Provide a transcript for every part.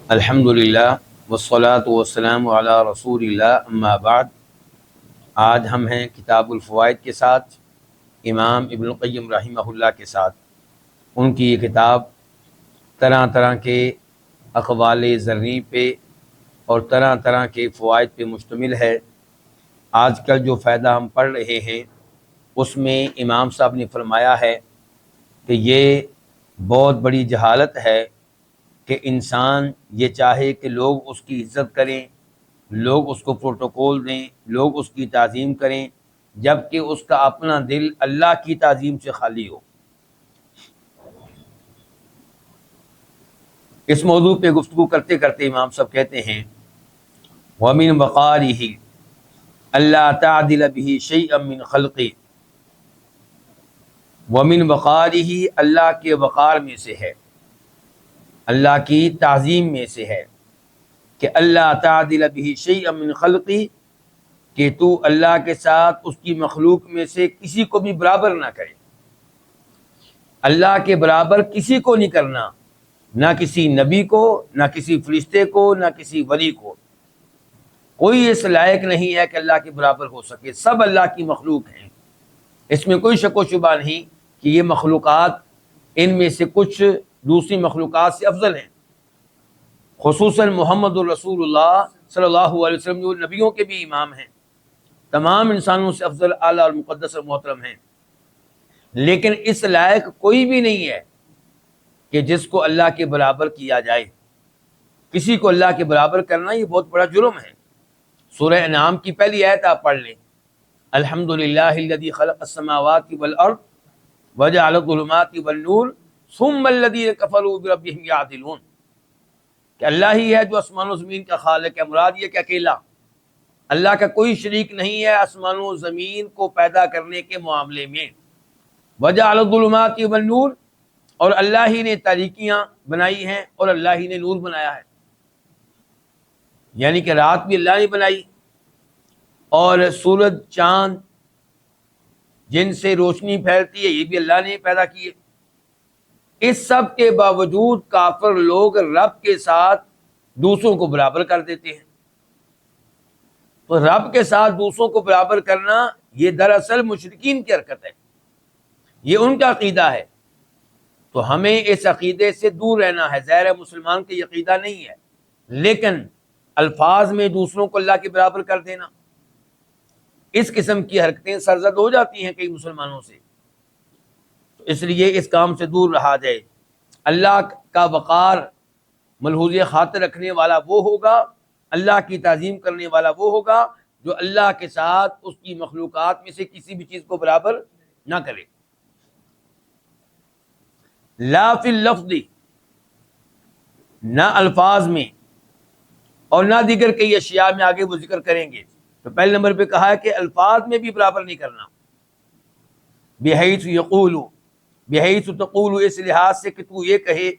الحمدللہ والصلاة والسلام علی رسول اللہ اما بعد۔ آج ہم ہیں کتاب الفوائد کے ساتھ، امام ابن القیم رحمہ اللہ کے ساتھ۔ ان کی یہ کتاب طرح طرح کے اقوال زرعی پہ اور طرح طرح کے فوائد پہ مشتمل ہے۔ آج کل جو فائدہ ہم پڑھ رہے ہیں اس میں امام صاحب نے فرمایا ہے کہ یہ بہت بڑی جہالت ہے کہ انسان یہ چاہے کہ لوگ اس کی عزت کریں، لوگ اس کو پروٹوکول دیں، لوگ اس کی تعظیم کریں، جب کہ اس کا اپنا دل اللہ کی تعظیم سے خالی ہو۔ اس موضوع پہ گفتگو کرتے کرتے امام صاحب کہتے ہیں وَمِن وَقَارِهِ أَلَّا تَعْدِلَ بِهِ شَيْئًا مِّن خَلْقِهِ۔ وَمِن وَقَارِهِ، اللہ کے وقار میں سے ہے، اللہ کی تعظیم میں سے ہے کہ اللہ تعدل بہ شیئا من خلقی، کہ تو اللہ کے ساتھ اس کی مخلوق میں سے کسی کو بھی برابر نہ کرے۔ اللہ کے برابر کسی کو نہیں کرنا، نہ کسی نبی کو، نہ کسی فرشتے کو، نہ کسی ولی کو۔ کوئی اس لائق نہیں ہے کہ اللہ کے برابر ہو سکے، سب اللہ کی مخلوق ہیں، اس میں کوئی شک و شبہ نہیں کہ یہ مخلوقات ان میں سے کچھ دوسری مخلوقات سے افضل ہیں، خصوصاً محمد الرسول اللہ صلی اللہ علیہ وسلم جو نبیوں کے بھی امام ہیں، تمام انسانوں سے افضل، اعلیٰ اور مقدس اور محترم ہیں، لیکن اس لائق کوئی بھی نہیں ہے کہ جس کو اللہ کے برابر کیا جائے۔ کسی کو اللہ کے برابر کرنا یہ بہت بڑا جرم ہے۔ سورہ انعام کی پہلی آیت آپ پڑھ لیں، الحمدللہ الذی خلق السماوات والارض وجعل الظلمات والنور ثم الذین کفروا بربہم یعدلون، کہ اللہ ہی ہے جو آسمان و زمین کا خالق ہے۔ مراد یہ کہ اکیلا اللہ کا کوئی شریک نہیں ہے آسمان و زمین کو پیدا کرنے کے معاملے میں۔ وجعل الظلمات والنور، اور اللہ ہی نے تاریکیاں بنائی ہیں اور اللہ ہی نے نور بنایا ہے، یعنی کہ رات بھی اللہ نے بنائی، اور سورج چاند جن سے روشنی پھیلتی ہے یہ بھی اللہ نے پیدا کیے۔ اس سب کے باوجود کافر لوگ رب کے ساتھ دوسروں کو برابر کر دیتے ہیں۔ تو رب کے ساتھ دوسروں کو برابر کرنا یہ دراصل مشرکین کی حرکت ہے، یہ ان کا عقیدہ ہے، تو ہمیں اس عقیدے سے دور رہنا ہے۔ ظاہر ہے مسلمان کا یہ عقیدہ نہیں ہے، لیکن الفاظ میں دوسروں کو اللہ کے برابر کر دینا، اس قسم کی حرکتیں سرزد ہو جاتی ہیں کئی مسلمانوں سے، تو اس لیے اس کام سے دور رہا جائے۔ اللہ کا وقار ملحوظ خاطر رکھنے والا وہ ہوگا، اللہ کی تعظیم کرنے والا وہ ہوگا جو اللہ کے ساتھ اس کی مخلوقات میں سے کسی بھی چیز کو برابر نہ کرے۔ لا فی اللفظ، نہ الفاظ میں اور نہ دیگر کئی اشیاء میں، آگے وہ ذکر کریں گے۔ تو پہلے نمبر پہ کہا ہے کہ الفاظ میں بھی برابر نہیں کرنا، بحیث یقول، بحیث تقول، اس لحاظ سے کہ تو یہ کہے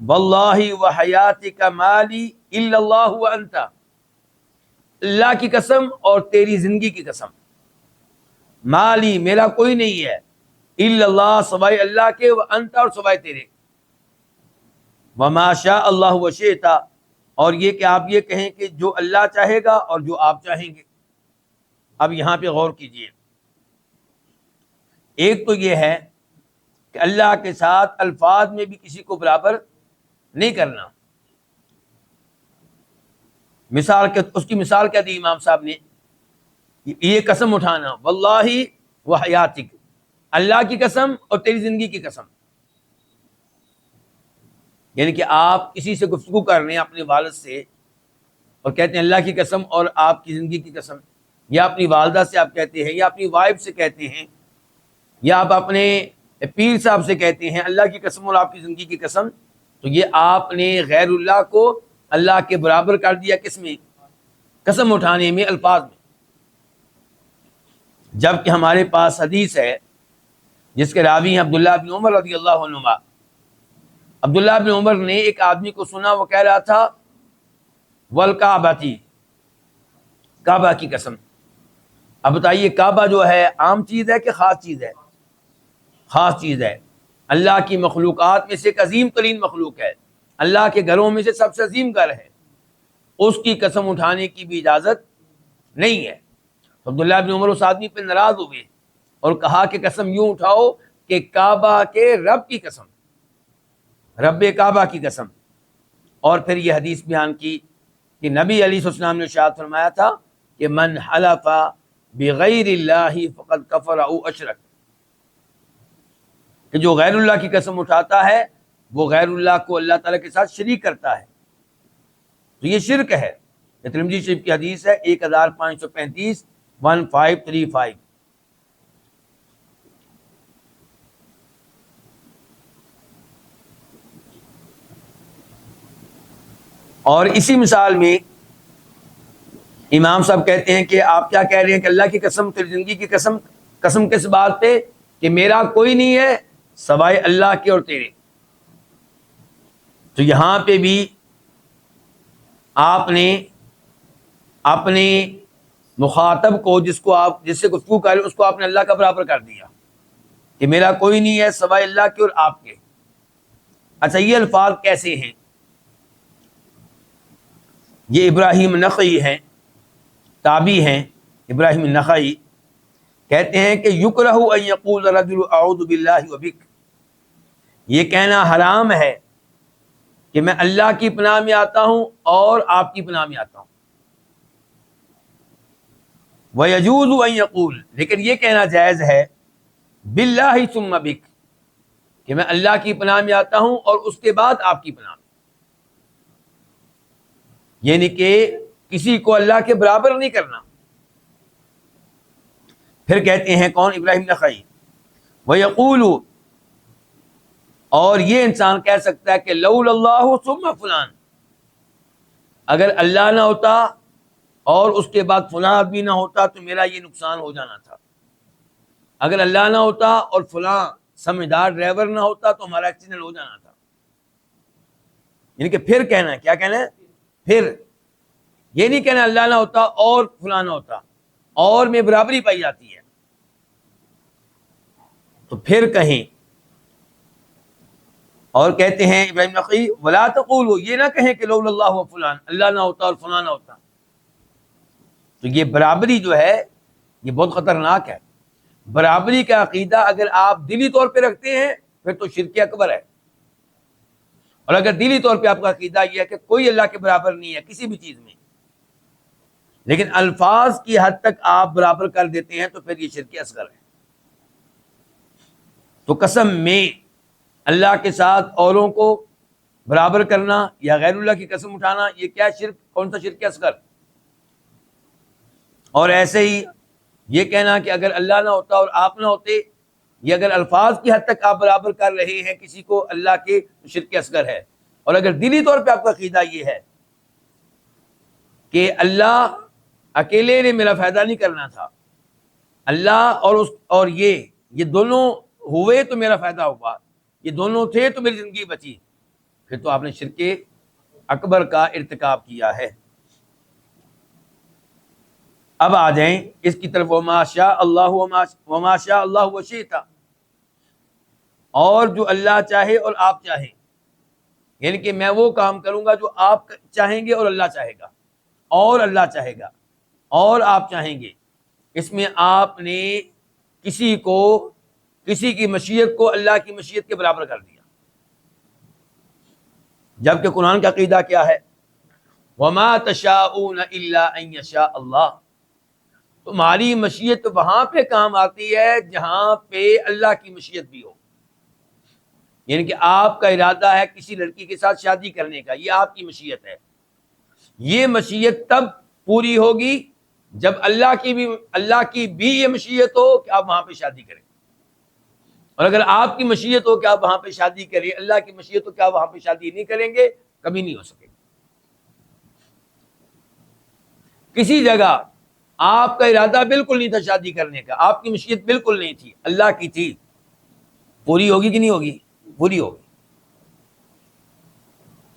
واللہ وحیاتک مالی الا اللہ وانت، اللہ کی قسم اور تیری زندگی کی قسم، مالی میرا کوئی نہیں ہے، الا اللہ سوائے اللہ کے، وانت اور سوائے تیرے، وما شاء اللہ وشئت، اور یہ کہ آپ یہ کہیں کہ جو اللہ چاہے گا اور جو آپ چاہیں گے۔ اب یہاں پہ غور کیجئے، ایک تو یہ ہے کہ اللہ کے ساتھ الفاظ میں بھی کسی کو برابر نہیں کرنا۔ مثال اس کی مثال کیا دی امام صاحب نے؟ یہ قسم اٹھانا، واللہ وحیاتک، اللہ کی قسم اور تیری زندگی کی قسم، یعنی کہ آپ کسی سے گفتگو کر رہے ہیں اپنے والد سے اور کہتے ہیں اللہ کی قسم اور آپ کی زندگی کی قسم، یا اپنی والدہ سے آپ کہتے ہیں، یا اپنی وائف سے کہتے ہیں، یا آپ اپنے پیر صاحب سے کہتے ہیں اللہ کی قسم اور آپ کی زندگی کی قسم، تو یہ آپ نے غیر اللہ کو اللہ کے برابر کر دیا، کس میں؟ قسم اٹھانے میں، الفاظ میں۔ جبکہ ہمارے پاس حدیث ہے جس کے راوی ہیں عبداللہ بن عمر رضی اللہ عنہما۔ عبداللہ بن عمر نے ایک آدمی کو سنا، وہ کہہ رہا تھا والکعبۃ، کعبہ کی قسم۔ اب بتائیے کعبہ جو ہے عام چیز ہے کہ خاص چیز ہے؟ خاص چیز ہے، اللہ کی مخلوقات میں سے ایک عظیم ترین مخلوق ہے، اللہ کے گھروں میں سے سب سے عظیم گھر ہے، اس کی قسم اٹھانے کی بھی اجازت نہیں ہے۔ تو عبداللہ بن عمر اس آدمی پہ ناراض ہوئے اور کہا کہ قسم یوں اٹھاؤ کہ کعبہ کے رب کی قسم، رب کعبہ کی قسم۔ اور پھر یہ حدیث بیان کی کہ نبی علیہ السلام نے ارشاد فرمایا تھا کہ من حلف بغیر اللہ فقد کفر او اشرک، کہ جو غیر اللہ کی قسم اٹھاتا ہے وہ غیر اللہ کو اللہ تعالیٰ کے ساتھ شریک کرتا ہے، تو یہ شرک ہے۔ یہ ترمذی شریف کی حدیث ہے 1535 1535۔ اور اسی مثال میں امام صاحب کہتے ہیں کہ آپ کیا کہہ رہے ہیں کہ اللہ کی قسم، تیری زندگی کی قسم، قسم کس بات پہ؟ کہ میرا کوئی نہیں ہے سوائے اللہ کے اور تیرے۔ تو یہاں پہ بھی آپ نے اپنے مخاطب کو، جس سے گفتگو کر رہے ہیں، اس کو آپ نے اللہ کا برابر کر دیا کہ میرا کوئی نہیں ہے سوائے اللہ کے اور آپ کے۔ اچھا، یہ الفاظ کیسے ہیں؟ یہ ابراہیم نخعی ہیں، تابعی ہیں ابراہیم نخعی، کہتے ہیں کہ یکرہ ان یقول الرجل اعوذ باللہ وبک، یہ کہنا حرام ہے کہ میں اللہ کی پناہ میں آتا ہوں اور آپ کی پناہ میں آتا ہوں۔ وَيَجُوزُ أَن يَقُولَ، لیکن یہ کہنا جائز ہے بِاللَّهِ ثُمَّ بِكَ، کہ میں اللہ کی پناہ میں آتا ہوں اور اس کے بعد آپ کی پناہ میں، یعنی کہ کسی کو اللہ کے برابر نہیں کرنا۔ پھر کہتے ہیں کون؟ ابراہیم نخعی، وَيَقُولُ، اور یہ انسان کہہ سکتا ہے کہ لولا اللہ ثم فلان، اگر اللہ نہ ہوتا اور اس کے بعد فلاں آدمی نہ ہوتا تو میرا یہ نقصان ہو جانا تھا، اگر اللہ نہ ہوتا اور فلاں سمجھدار ڈرائیور نہ ہوتا تو ہمارا ایکسیڈنٹ ہو جانا تھا۔ یعنی کہ پھر کہنا ہے، کیا کہنا ہے؟ پھر یہ نہیں کہنا اللہ نہ ہوتا اور فلاں نہ ہوتا، اور میں برابری پائی جاتی ہے، تو پھر کہیں۔ اور کہتے ہیں ابراہیم نخعی ولا تقولوا، یہ نہ کہیں کہ لولا اللہ و فلان، اللہ نہ ہوتا اور فلاں نہ ہوتا۔ تو یہ برابری جو ہے یہ بہت خطرناک ہے۔ برابری کا عقیدہ اگر آپ دلی طور پہ رکھتے ہیں پھر تو شرک اکبر ہے، اور اگر دلی طور پہ آپ کا عقیدہ یہ ہے کہ کوئی اللہ کے برابر نہیں ہے کسی بھی چیز میں، لیکن الفاظ کی حد تک آپ برابر کر دیتے ہیں تو پھر یہ شرک اصغر ہے۔ تو قسم میں اللہ کے ساتھ اوروں کو برابر کرنا یا غیر اللہ کی قسم اٹھانا، یہ کیا شرک؟ کون سا شرک اصغر؟ اور ایسے ہی یہ کہنا کہ اگر اللہ نہ ہوتا اور آپ نہ ہوتے، یہ اگر الفاظ کی حد تک آپ برابر کر رہے ہیں کسی کو اللہ کے، تو شرک اصغر ہے۔ اور اگر دلی طور پہ آپ کا عقیدہ یہ ہے کہ اللہ اکیلے نے میرا فائدہ نہیں کرنا تھا، اللہ اور یہ دونوں ہوئے تو میرا فائدہ ہوا، یہ دونوں تھے تو میری زندگی بچی، پھر تو آپ نے شرک اکبر کا ارتکاب کیا ہے۔ اب آ جائیں اس کی طرف، وما شاء اللہ وشئت، اور جو اللہ چاہے اور آپ چاہیں، یعنی کہ میں وہ کام کروں گا جو آپ چاہیں گے اور اللہ چاہے گا، اور اللہ چاہے گا اور آپ چاہیں گے۔ اس میں آپ نے کسی کی مشیت کو اللہ کی مشیت کے برابر کر دیا، جبکہ قرآن کا عقیدہ کیا ہے؟ وما تشاءون الا ان یشاء اللہ، تمہاری مشیت وہاں پہ کام آتی ہے جہاں پہ اللہ کی مشیت بھی ہو، یعنی کہ آپ کا ارادہ ہے کسی لڑکی کے ساتھ شادی کرنے کا، یہ آپ کی مشیت ہے، یہ مشیت تب پوری ہوگی جب اللہ کی بھی یہ مشیت ہو کہ آپ وہاں پہ شادی کریں، اور اگر آپ کی مشیت ہو کہ آپ وہاں پہ شادی کریں، اللہ کی مشیت ہو کہ آپ وہاں پہ شادی نہیں کریں گے، کبھی نہیں ہو سکے گا۔ کسی جگہ آپ کا ارادہ بالکل نہیں تھا شادی کرنے کا، آپ کی مشیت بالکل نہیں تھی، اللہ کی تھی، پوری ہوگی کہ نہیں ہوگی؟ پوری ہوگی۔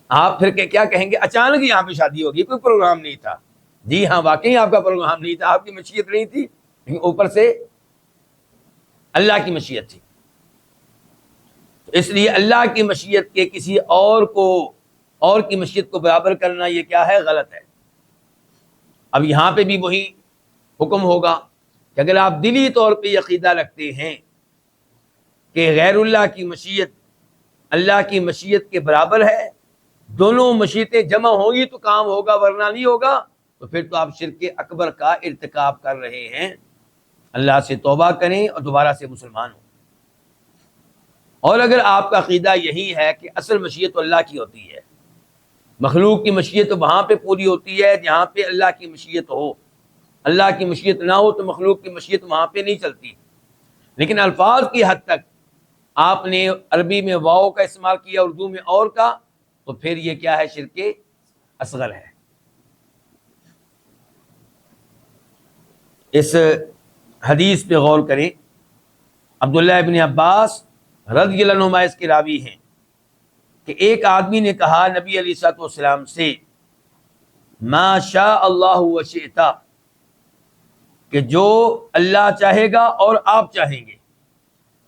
آپ پھر کیا کہیں گے؟ اچانک یہاں پہ شادی ہوگی، کوئی پروگرام نہیں تھا۔ جی ہاں، واقعی آپ کا پروگرام نہیں تھا، آپ کی مشیت نہیں تھی، لیکن اوپر سے اللہ کی مشیت تھی۔ اس لیے اللہ کی مشیت کے کسی اور کو اور کی مشیت کو برابر کرنا یہ کیا ہے؟ غلط ہے۔ اب یہاں پہ بھی وہی حکم ہوگا کہ اگر آپ دلی طور پہ یہ عقیدہ رکھتے ہیں کہ غیر اللہ کی مشیت اللہ کی مشیت کے برابر ہے، دونوں مشیتیں جمع ہوں گی تو کام ہوگا ورنہ نہیں ہوگا، تو پھر تو آپ شرک اکبر کا ارتکاب کر رہے ہیں۔ اللہ سے توبہ کریں اور دوبارہ سے مسلمان ہوں۔ اور اگر آپ کا عقیدہ یہی ہے کہ اصل مشیت تو اللہ کی ہوتی ہے، مخلوق کی مشیت وہاں پہ پوری ہوتی ہے جہاں پہ اللہ کی مشیت ہو، اللہ کی مشیت نہ ہو تو مخلوق کی مشیت وہاں پہ نہیں چلتی، لیکن الفاظ کی حد تک آپ نے عربی میں واو کا استعمال کیا، اردو میں اور کا، تو پھر یہ کیا ہے؟ شرک اصغر ہے۔ اس حدیث پہ غور کریں۔ عبداللہ ابن عباس رضی اللہ عنہما اس کے راوی ہیں کہ ایک آدمی نے کہا نبی علیہ الصلوۃ والسلام سے، ما شاء اللہ وشئت، کہ جو اللہ چاہے گا اور آپ چاہیں گے۔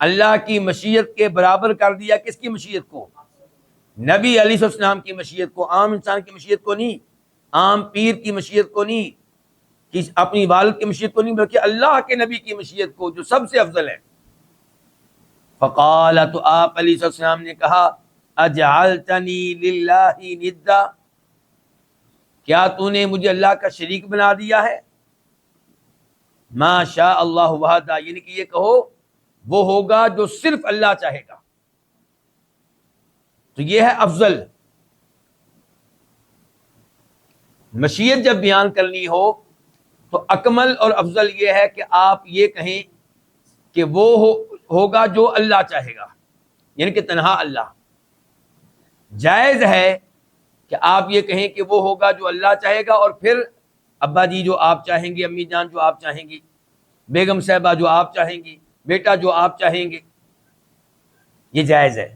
اللہ کی مشیت کے برابر کر دیا کس کی مشیت کو؟ نبی علیہ السلام کی مشیت کو، عام انسان کی مشیت کو نہیں، عام پیر کی مشیت کو نہیں، اپنی والد کی مشیت کو نہیں، بلکہ اللہ کے نبی کی مشیت کو جو سب سے افضل ہے۔ فقال، تو آپ علیہ السلام نے کہا، اجعلتنی للہ ندا، کیا تو نے مجھے اللہ کا شریک بنا دیا ہے؟ ما شاء اللہ وحدہ، یعنی کہ یہ کہو وہ ہوگا جو صرف اللہ چاہے گا، تو یہ ہے افضل۔ مشیت جب بیان کرنی ہو تو اکمل اور افضل یہ ہے کہ آپ یہ کہیں کہ وہ ہوگا جو اللہ چاہے گا، یعنی کہ تنہا اللہ۔ جائز ہے کہ آپ یہ کہیں کہ وہ ہوگا جو اللہ چاہے گا، اور پھر ابا جی جو آپ چاہیں گے، امی جان جو آپ چاہیں گی، بیگم صاحبہ جو آپ چاہیں گی، بیٹا جو آپ چاہیں گے، یہ جائز ہے۔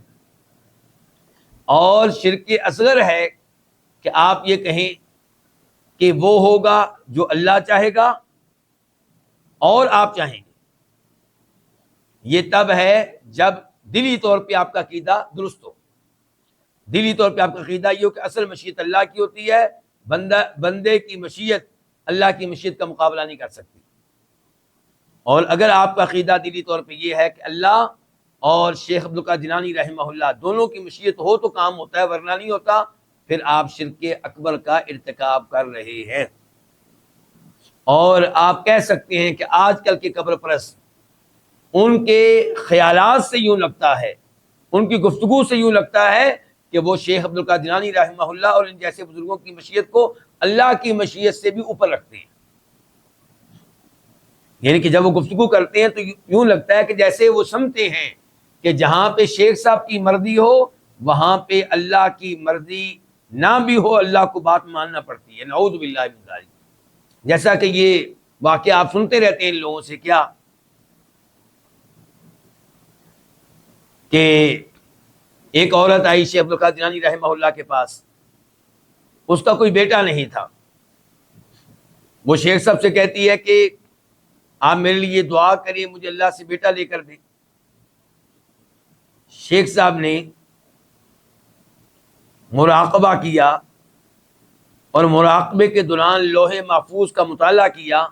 اور شرک اصغر ہے کہ آپ یہ کہیں کہ وہ ہوگا جو اللہ چاہے گا اور آپ چاہیں گے۔ یہ تب ہے جب دلی طور پہ آپ کا عقیدہ درست ہو، دلی طور پہ آپ کا عقیدہ یہ ہو کہ اصل مشیت اللہ کی ہوتی ہے، بندے کی مشیت اللہ کی مشیت کا مقابلہ نہیں کر سکتی۔ اور اگر آپ کا عقیدہ دلی طور پہ یہ ہے کہ اللہ اور شیخ عبدالقادر جیلانی رحمہ اللہ دونوں کی مشیت ہو تو کام ہوتا ہے ورنہ نہیں ہوتا، پھر آپ شرک اکبر کا ارتکاب کر رہے ہیں۔ اور آپ کہہ سکتے ہیں کہ آج کل کے قبر پرست، ان کے خیالات سے یوں لگتا ہے، ان کی گفتگو سے یوں لگتا ہے کہ وہ شیخ عبدالقادر جیلانی رحمہ اللہ اور ان جیسے بزرگوں کی مشیت کو اللہ کی مشیت سے بھی اوپر رکھتے ہیں۔ یعنی کہ جب وہ گفتگو کرتے ہیں تو یوں لگتا ہے کہ جیسے وہ سمجھتے ہیں کہ جہاں پہ شیخ صاحب کی مرضی ہو وہاں پہ اللہ کی مرضی نہ بھی ہو، اللہ کو بات ماننا پڑتی ہے۔ نعوذ باللہ من ذالک۔ جیسا کہ یہ واقعہ آپ سنتے رہتے ہیں ان لوگوں سے، کیا کہ ایک عورت آئی شیخ عبدالقادر جیلانی رحمہ اللہ کے پاس، اس کا کوئی بیٹا نہیں تھا۔ وہ شیخ صاحب سے کہتی ہے کہ آپ میرے لیے دعا کریے، مجھے اللہ سے بیٹا لے کر دیں۔ شیخ صاحب نے مراقبہ کیا اور مراقبے کے دوران لوح محفوظ کا مطالعہ کیا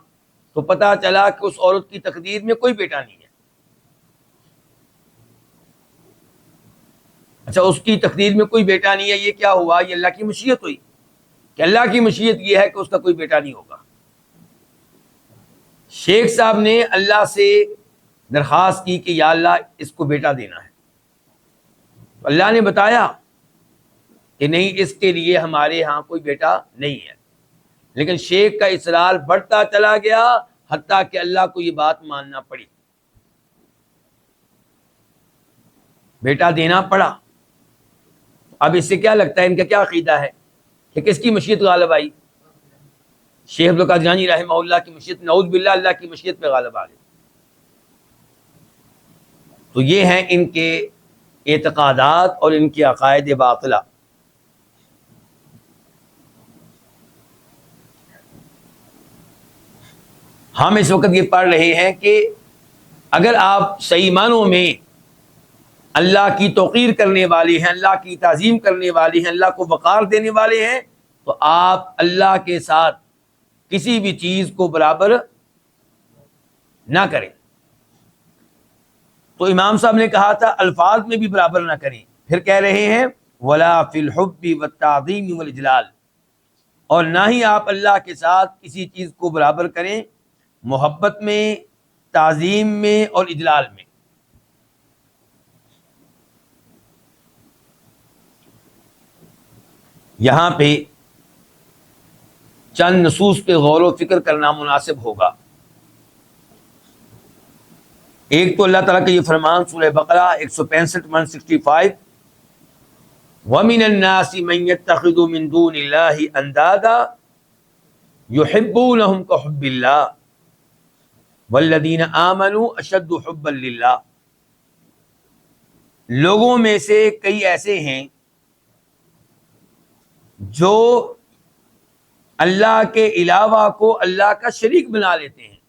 تو پتہ چلا کہ اس عورت کی تقدیر میں کوئی بیٹا نہیں ہے۔ اچھا، اس کی تقدیر میں کوئی بیٹا نہیں ہے، یہ کیا ہوا؟ یہ اللہ کی مشیت ہوئی کہ اللہ کی مشیت یہ ہے کہ اس کا کوئی بیٹا نہیں ہوگا۔ شیخ صاحب نے اللہ سے درخواست کی کہ یا اللہ اس کو بیٹا دینا ہے، تو اللہ نے بتایا کہ نہیں، اس کے لیے ہمارے ہاں کوئی بیٹا نہیں ہے۔ لیکن شیخ کا اصرار بڑھتا چلا گیا حتیٰ کہ اللہ کو یہ بات ماننا پڑی، بیٹا دینا پڑا۔ اب اس سے کیا لگتا ہے ان کا کیا عقیدہ ہے کہ کس کی مشیت غالب آئی؟ شیخ عبدالقادر جیلانی رحمہ اللہ کی مشیت، نعوذ باللہ اللہ کی مشیت پہ غالب آ گئی۔ تو یہ ہیں ان کے اعتقادات اور ان کی عقائد باطلہ۔ ہم اس وقت یہ پڑھ رہے ہیں کہ اگر آپ صحیح معنوں میں اللہ کی توقیر کرنے والے ہیں، اللہ کی تعظیم کرنے والے ہیں، اللہ کو وقار دینے والے ہیں، تو آپ اللہ کے ساتھ کسی بھی چیز کو برابر نہ کریں۔ تو امام صاحب نے کہا تھا الفاظ میں بھی برابر نہ کریں، پھر کہہ رہے ہیں ولا فی الحب والتعظیم والاجلال، اور نہ ہی آپ اللہ کے ساتھ کسی چیز کو برابر کریں محبت میں، تعظیم میں اور اجلال میں۔ یہاں پہ چند نصوص پہ غور و فکر کرنا مناسب ہوگا۔ ایک تو اللہ تعالیٰ کا یہ فرمان سورہ بقرہ 165 165 وَمِنَ النَّاسِ مَن يَتَّخِذُ مِن دُونِ اللَّهِ أَندَادًا يُحِبُّونَهُمْ كَحُبِّ اللَّهِ وَالَّذِينَ آمَنُوا أَشَدُّ حُبًّا لِلَّهِ، لوگوں میں سے کئی ایسے ہیں جو اللہ کے علاوہ کو اللہ کا شریک بنا لیتے ہیں،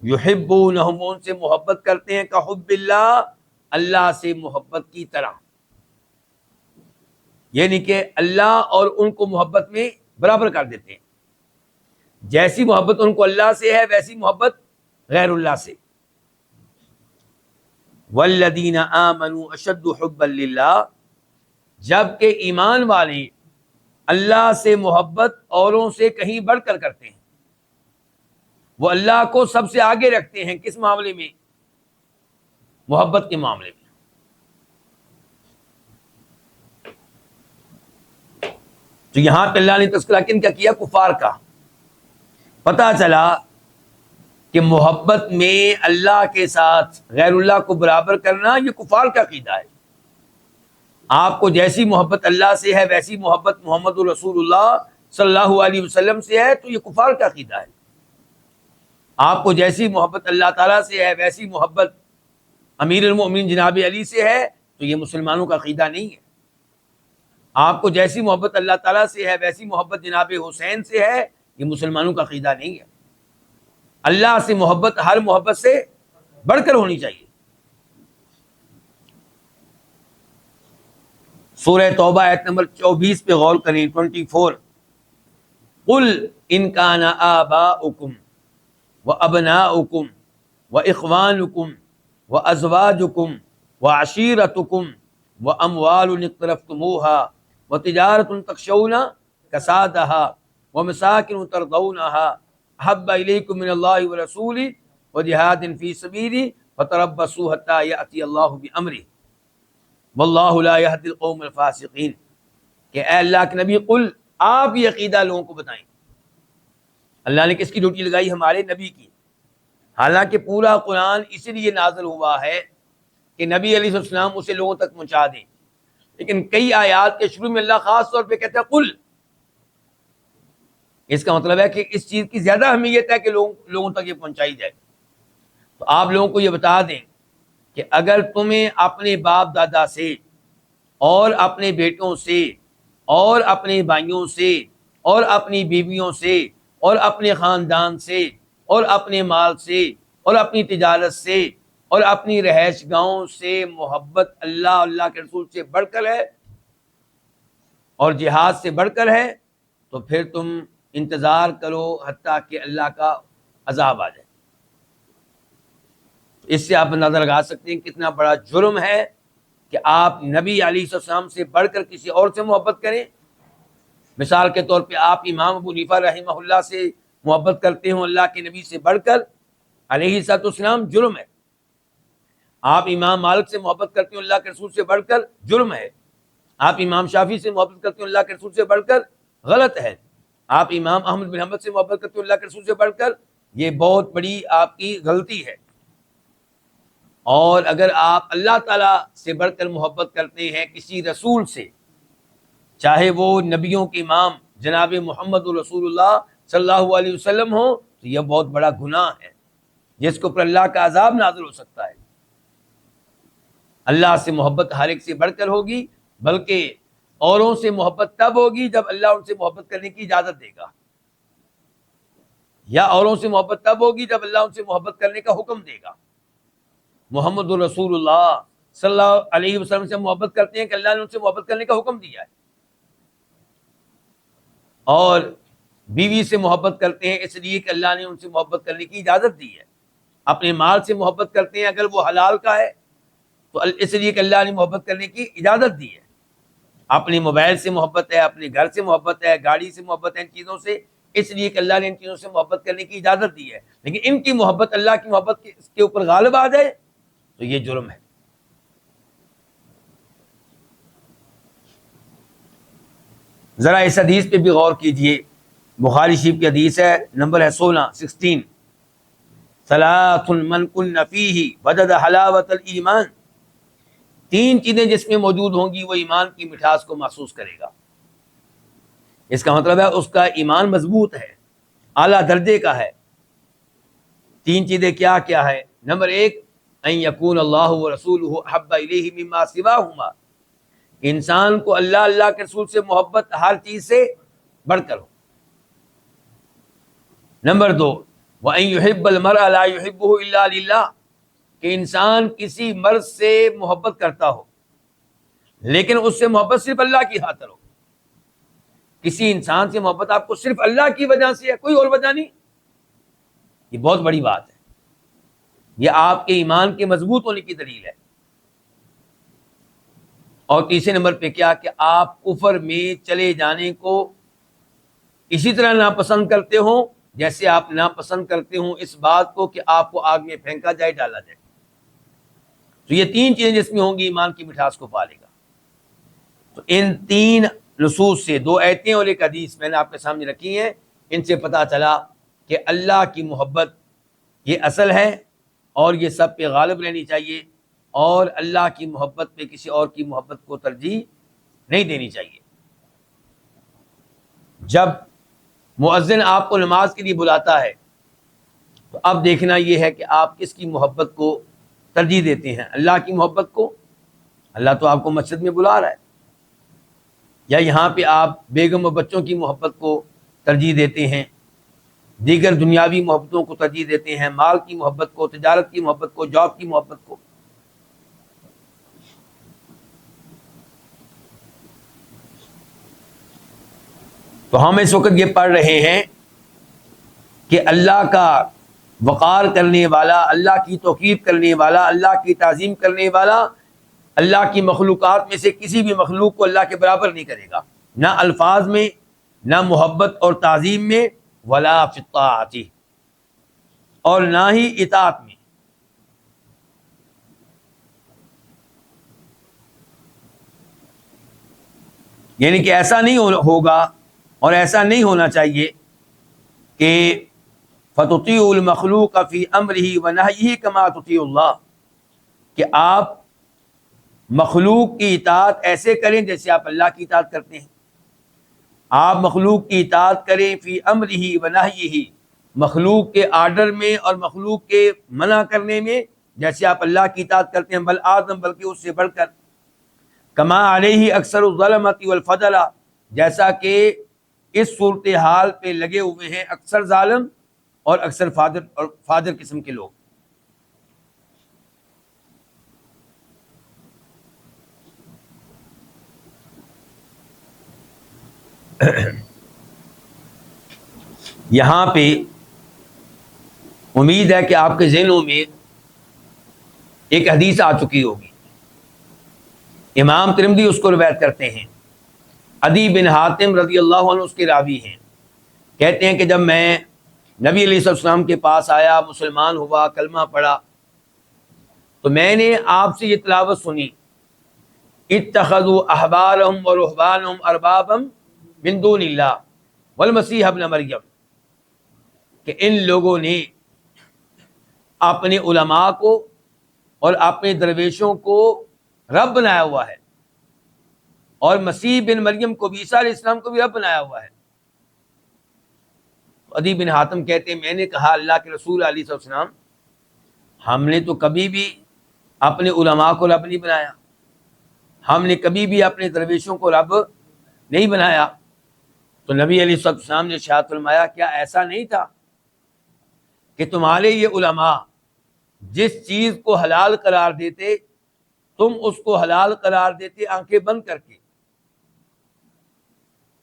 یحبونہم، ان سے محبت کرتے ہیں، کحب اللہ، اللہ سے محبت کی طرح، یعنی کہ اللہ اور ان کو محبت میں برابر کر دیتے ہیں، جیسی محبت ان کو اللہ سے ہے ویسی محبت غیر اللہ سے۔ والذین آمنوا اشد حبا للہ، جبکہ ایمان والے اللہ سے محبت اوروں سے کہیں بڑھ کر کرتے ہیں، وہ اللہ کو سب سے آگے رکھتے ہیں، کس معاملے میں؟ محبت کے معاملے میں۔ تو یہاں پہ اللہ نے تذکرہ کن کا کیا؟ کفار کا۔ پتہ چلا کہ محبت میں اللہ کے ساتھ غیر اللہ کو برابر کرنا یہ کفار کا عقیدہ ہے۔ آپ کو جیسی محبت اللہ سے ہے ویسی محبت محمد رسول اللہ صلی اللہ علیہ وسلم سے ہے تو یہ کفار کا عقیدہ ہے۔ آپ کو جیسی محبت اللہ تعالیٰ سے ہے ویسی محبت امیر المؤمنین جناب علی سے ہے تو یہ مسلمانوں کا عقیدہ نہیں ہے۔ آپ کو جیسی محبت اللہ تعالیٰ سے ہے ویسی محبت جناب حسین سے ہے، یہ مسلمانوں کا عقیدہ نہیں ہے۔ اللہ سے محبت ہر محبت سے بڑھ کر ہونی چاہیے۔ سورہ توبہ آیت نمبر 24 پہ غور کریں، 24۔ قل ان کان آباؤکم وابناؤکم واخوانکم وازواجکم وعشیرتکم واموال اقترفتموها وتجارۃ تخشون کسادها ومساکن ترضونها احب الیکم من اللہ ورسولہ وجہاد فی سبیلہ فتربصوا حتی یأتی اللہ بامرہ واللہ لا یہدی القوم الفاسقین، کہ اے اللہ کے نبی قل، آپ یہ عقیدہ لوگوں کو بتائیں۔ اللہ نے کس کی ڈیوٹی لگائی؟ ہمارے نبی کی۔ حالانکہ پورا قرآن اسی لیے نازل ہوا ہے کہ نبی علیہ السلام اسے لوگوں تک پہنچا دیں، لیکن کئی آیات کے شروع میں اللہ خاص طور پہ کہتا ہے قل۔ اس کا مطلب ہے کہ اس چیز کی زیادہ اہمیت ہے کہ لوگوں تک یہ پہنچائی جائے۔ تو آپ لوگوں کو یہ بتا دیں کہ اگر تمہیں اپنے باپ دادا سے اور اپنے بیٹوں سے اور اپنے بھائیوں سے اور اپنی بیویوں سے اور اپنے خاندان سے اور اپنے مال سے اور اپنی تجارت سے اور اپنی رہائش گاہوں سے محبت اللہ اللہ کے رسول سے بڑھ کر ہے اور جہاد سے بڑھ کر ہے، تو پھر تم انتظار کرو حتیٰ کہ اللہ کا عذاب آ جائے۔ اس سے آپ اندازہ لگا سکتے ہیں کتنا بڑا جرم ہے کہ آپ نبی علیہ السلام سے بڑھ کر کسی اور سے محبت کریں۔ مثال کے طور پہ آپ امام ابو حنیفہ رحمہ اللہ سے محبت کرتے ہوں اللہ کے نبی سے بڑھ کر، علیہ السلام، جرم ہے۔ آپ امام مالک سے محبت کرتے ہوں اللہ کے رسول سے بڑھ کر، جرم ہے۔ آپ امام شافعی سے محبت کرتے ہوں اللہ کے رسول سے بڑھ کر، غلط ہے۔ آپ امام احمد بن حنبل سے محبت کرتے ہوں اللہ کے رسول سے بڑھ کر، یہ بہت بڑی آپ کی غلطی ہے۔ اور اگر آپ اللہ تعالیٰ سے بڑھ کر محبت کرتے ہیں کسی رسول سے، چاہے وہ نبیوں کے امام جناب محمد رسول اللہ صلی اللہ علیہ وسلم ہو، تو یہ بہت بڑا گناہ ہے جس کے اوپر اللہ کا عذاب نازل ہو سکتا ہے۔ اللہ سے محبت ہر ایک سے بڑھ کر ہوگی، بلکہ اوروں سے محبت تب ہوگی جب اللہ ان سے محبت کرنے کی اجازت دے گا، یا اوروں سے محبت تب ہوگی جب اللہ ان سے محبت کرنے کا حکم دے گا۔ محمد رسول اللہ صلی اللہ علیہ وسلم سے محبت کرتے ہیں کہ اللہ نے ان سے محبت کرنے کا حکم دیا ہے، اور بیوی سے محبت کرتے ہیں اس لیے کہ اللہ نے ان سے محبت کرنے کی اجازت دی ہے، اپنے مال سے محبت کرتے ہیں اگر وہ حلال کا ہے تو اس لیے کہ اللہ نے محبت کرنے کی اجازت دی ہے، اپنے موبائل سے محبت ہے، اپنے گھر سے محبت ہے، گاڑی سے محبت ہے، ان چیزوں سے اس لیے کہ اللہ نے ان چیزوں سے محبت کرنے کی اجازت دی ہے، لیکن ان کی محبت اللہ کی محبت کے اوپر غالب آ جائے تو یہ جرم ہے۔ ذرا اس حدیث پہ بھی غور کیجئے، بخاری شریف کی حدیث ہے، نمبر ہے 16 ثلاث من کن فیہ وجد حلاوت الایمان، تین چیزیں جس میں موجود ہوں گی وہ ایمان کی مٹھاس کو محسوس کرے گا۔ اس کا مطلب ہے اس کا ایمان مضبوط ہے، اعلیٰ درجے کا ہے۔ تین چیزیں کیا کیا ہے؟ نمبر 1 ان یکون اللہ ورسولہ احب الیہ مما سواہما، انسان کو اللہ کے رسول سے محبت ہر چیز سے بڑھ کر ہو۔ نمبر 2 وَأَن يُحِبَّ الْمَرْءَ لَا يُحِبُّهُ إِلَّا لِلَّهِ، کہ انسان کسی مرد سے محبت کرتا ہو لیکن اس سے محبت صرف اللہ کی خاطر ہو۔ کسی انسان سے محبت آپ کو صرف اللہ کی وجہ سے ہے، کوئی اور وجہ نہیں، یہ بہت بڑی بات ہے، یہ آپ کے ایمان کے مضبوط ہونے کی دلیل ہے۔ اور تیسرے نمبر پہ کیا کہ آپ کفر میں چلے جانے کو اسی طرح ناپسند کرتے ہوں جیسے آپ ناپسند کرتے ہوں اس بات کو کہ آپ کو آگ میں پھینکا جائے، ڈالا جائے۔ تو یہ تین چیزیں جس میں ہوں گی ایمان کی مٹھاس کو پالے گا۔ تو ان تین نصوص سے، 2 آیتیں اور ایک حدیث میں نے آپ کے سامنے رکھی ہیں، ان سے پتہ چلا کہ اللہ کی محبت یہ اصل ہے اور یہ سب پہ غالب رہنی چاہیے، اور اللہ کی محبت پہ کسی اور کی محبت کو ترجیح نہیں دینی چاہیے۔ جب مؤذن آپ کو نماز کے لیے بلاتا ہے تو اب دیکھنا یہ ہے کہ آپ کس کی محبت کو ترجیح دیتے ہیں، اللہ کی محبت کو؟ اللہ تو آپ کو مسجد میں بلا رہا ہے، یا یہاں پہ آپ بیگم و بچوں کی محبت کو ترجیح دیتے ہیں، دیگر دنیاوی محبتوں کو ترجیح دیتے ہیں، مال کی محبت کو، تجارت کی محبت کو، جاب کی محبت کو؟ تو ہم اس وقت یہ پڑھ رہے ہیں کہ اللہ کا وقار کرنے والا، اللہ کی توقیر کرنے والا، اللہ کی تعظیم کرنے والا اللہ کی مخلوقات میں سے کسی بھی مخلوق کو اللہ کے برابر نہیں کرے گا، نہ الفاظ میں، نہ محبت اور تعظیم میں، ولا فی الطاعۃ، اور نہ ہی اطاعت میں۔ یعنی کہ ایسا نہیں ہوگا اور ایسا نہیں ہونا چاہیے کہ فَتُطِيعُ الْمَخْلُوقَ فِي أَمْرِهِ وَنَهْيِهِ كَمَا تُطِيعُ اللَّهِ، کہ آپ مخلوق کی اطاعت ایسے کریں جیسے آپ اللہ کی اطاعت کرتے ہیں، آپ مخلوق کی اطاعت کریں فی امرہ ونہیہ، مخلوق کے آرڈر میں اور مخلوق کے منع کرنے میں جیسے آپ اللہ کی اطاعت کرتے ہیں، بل اعظم، بلکہ اس سے بڑھ کر، کما علیہ اکثر الظلمۃ والفضلہ، جیسا کہ اس صورتحال پہ لگے ہوئے ہیں اکثر ظالم اور اکثر فاجر قسم کے لوگ۔ یہاں پہ امید ہے کہ آپ کے ذہنوں میں ایک حدیث آ چکی ہوگی، امام ترمذی اس کو روایت کرتے ہیں، عدی بن حاتم رضی اللہ عنہ اس کے راوی ہیں، کہتے ہیں کہ جب میں نبی علیہ السلام کے پاس آیا، مسلمان ہوا، کلمہ پڑھا، تو میں نے آپ سے یہ تلاوت سنی، اتخذوا احبارهم ورهبانهم اربابا من دون اللہ والمسیح ابن مریم، کہ ان لوگوں نے اپنے علماء کو اور اپنے درویشوں کو رب بنایا ہوا ہے، اور مسیح بن مریم کو بھی، عیسیٰ علیہ السلام کو بھی رب بنایا ہوا ہے۔ عدی بن حاتم کہتے ہیں میں نے کہا اللہ کے رسول علیہ السلام، ہم نے تو کبھی بھی اپنے علماء کو رب نہیں بنایا، ہم نے کبھی بھی اپنے درویشوں کو رب نہیں بنایا۔ تو نبی علیہ السلام نے ارشاد فرمایا کیا ایسا نہیں تھا کہ تمہارے یہ علماء جس چیز کو حلال قرار دیتے تم اس کو حلال قرار دیتے آنکھیں بند کر کے،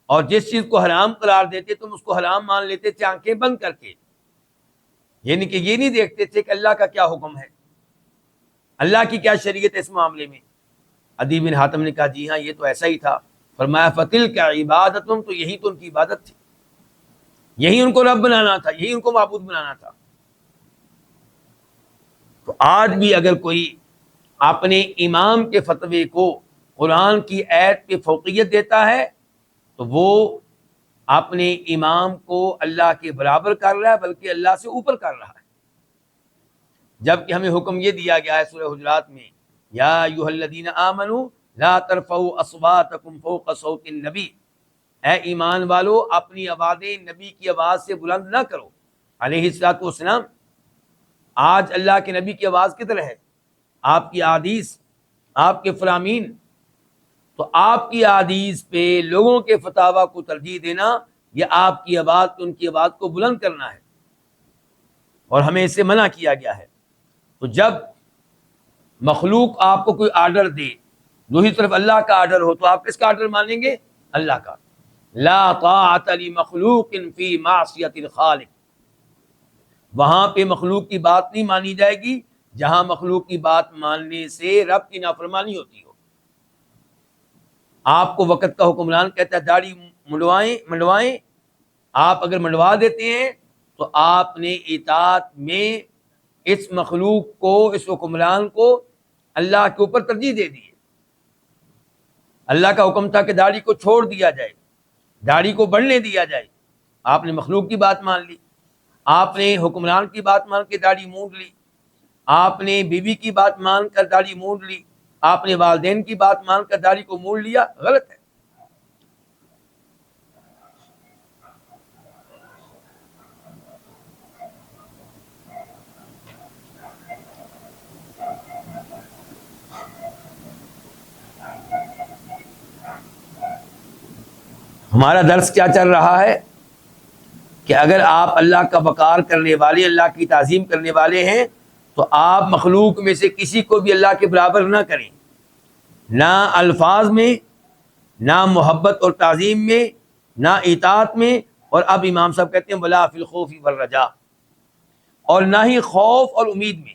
اور جس چیز کو حرام قرار دیتے تم اس کو حرام مان لیتے تھے آنکھیں بند کر کے، یعنی کہ یہ نہیں دیکھتے تھے کہ اللہ کا کیا حکم ہے، اللہ کی کیا شریعت ہے اس معاملے میں۔ عدی بن حاتم نے کہا جی ہاں یہ تو ایسا ہی تھا۔ فرمایا فتل کا عبادتم، تو یہی تو ان کی عبادت تھی، یہی ان کو رب بنانا تھا، یہی ان کو معبود بنانا تھا۔ تو آج بھی اگر کوئی اپنے امام کے فتوے کو قرآن کی آیت پہ فوقیت دیتا ہے تو وہ اپنے امام کو اللہ کے برابر کر رہا ہے، بلکہ اللہ سے اوپر کر رہا ہے، جبکہ ہمیں حکم یہ دیا گیا ہے سورہ حجرات میں، یا ایھا الذین آمنوا لا ترفعوا اصواتکم فوق صوت النبی، اے ایمان والو اپنی آوازیں نبی کی آواز سے بلند نہ کرو علیہ الصلوۃ والسلام۔ آج اللہ کے نبی کی آواز کدھر ہے؟ آپ کی احادیث، آپ کے فرامین، تو آپ کی احادیث پہ لوگوں کے فتاویٰ کو ترجیح دینا، یہ آپ کی آواز پہ ان کی آواز کو بلند کرنا ہے، اور ہمیں اس سے منع کیا گیا ہے۔ تو جب مخلوق آپ کو کوئی آرڈر دے، دوسری طرف اللہ کا آرڈر ہو، تو آپ کس کا آرڈر مانیں گے؟ اللہ کا۔ لا طاعۃ لمخلوق فی معصیۃ الخالق، وہاں پہ مخلوق کی بات نہیں مانی جائے گی جہاں مخلوق کی بات ماننے سے رب کی نافرمانی ہوتی ہو۔ آپ کو وقت کا حکمران کہتا ہے داڑھی منڈوائیں، آپ اگر منڈوا دیتے ہیں تو آپ نے اطاعت میں اس مخلوق کو، اس حکمران کو اللہ کے اوپر ترجیح دے دی ہے۔ اللہ کا حکم تھا کہ داڑھی کو چھوڑ دیا جائے، داڑھی کو بڑھنے دیا جائے، آپ نے مخلوق کی بات مان لی، آپ نے حکمران کی بات مان کے داڑھی مونڈ لی، آپ نے بیوی کی بات مان کر داڑھی مونڈ لی، آپ نے والدین کی بات مان کر داڑھی کو مونڈ لیا، غلط ہے۔ ہمارا درس کیا چل رہا ہے کہ اگر آپ اللہ کا وقار کرنے والے، اللہ کی تعظیم کرنے والے ہیں تو آپ مخلوق میں سے کسی کو بھی اللہ کے برابر نہ کریں، نہ الفاظ میں، نہ محبت اور تعظیم میں، نہ اطاعت میں، اور اب امام صاحب کہتے ہیں ولا فی الخوف والرجاء، اور نہ ہی خوف اور امید میں،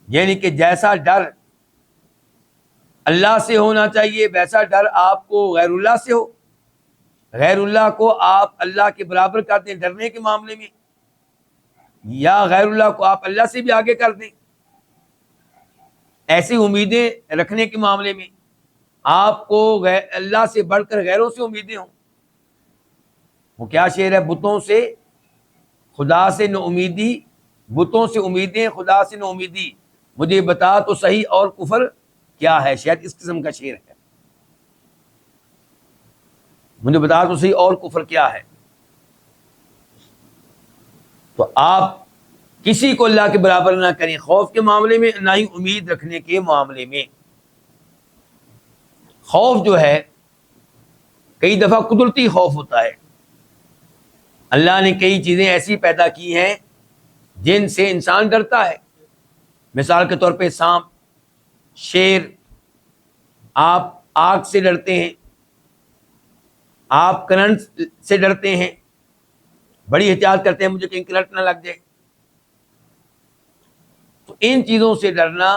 یعنی کہ جیسا ڈر اللہ سے ہونا چاہیے ویسا ڈر آپ کو غیر اللہ سے ہو، غیر اللہ کو آپ اللہ کے برابر کر دیں ڈرنے کے معاملے میں، یا غیر اللہ کو آپ اللہ سے بھی آگے کر دیں، ایسی امیدیں رکھنے کے معاملے میں آپ کو اللہ سے بڑھ کر غیروں سے امیدیں ہوں۔ وہ کیا شعر ہے؟ بتوں سے خدا سے نہ امیدی، بتوں سے امیدیں خدا سے نہ امیدی، مجھے بتا تو صحیح اور کفر کیا ہے، شاید اس قسم کا شعر ہے، مجھے بتا تو صحیح اور کفر کیا ہے۔ تو آپ کسی کو اللہ کے برابر نہ کریں، خوف کے معاملے میں نہ ہی امید رکھنے کے معاملے میں۔ خوف جو ہے کئی دفعہ قدرتی خوف ہوتا ہے، اللہ نے کئی چیزیں ایسی پیدا کی ہیں جن سے انسان ڈرتا ہے، مثال کے طور پہ سانپ، شیر، آپ آگ سے ڈرتے ہیں، آپ کرنٹ سے ڈرتے ہیں، بڑی احتیاط کرتے ہیں مجھے کہیں کرنٹ نہ لگ جائے۔ تو ان چیزوں سے ڈرنا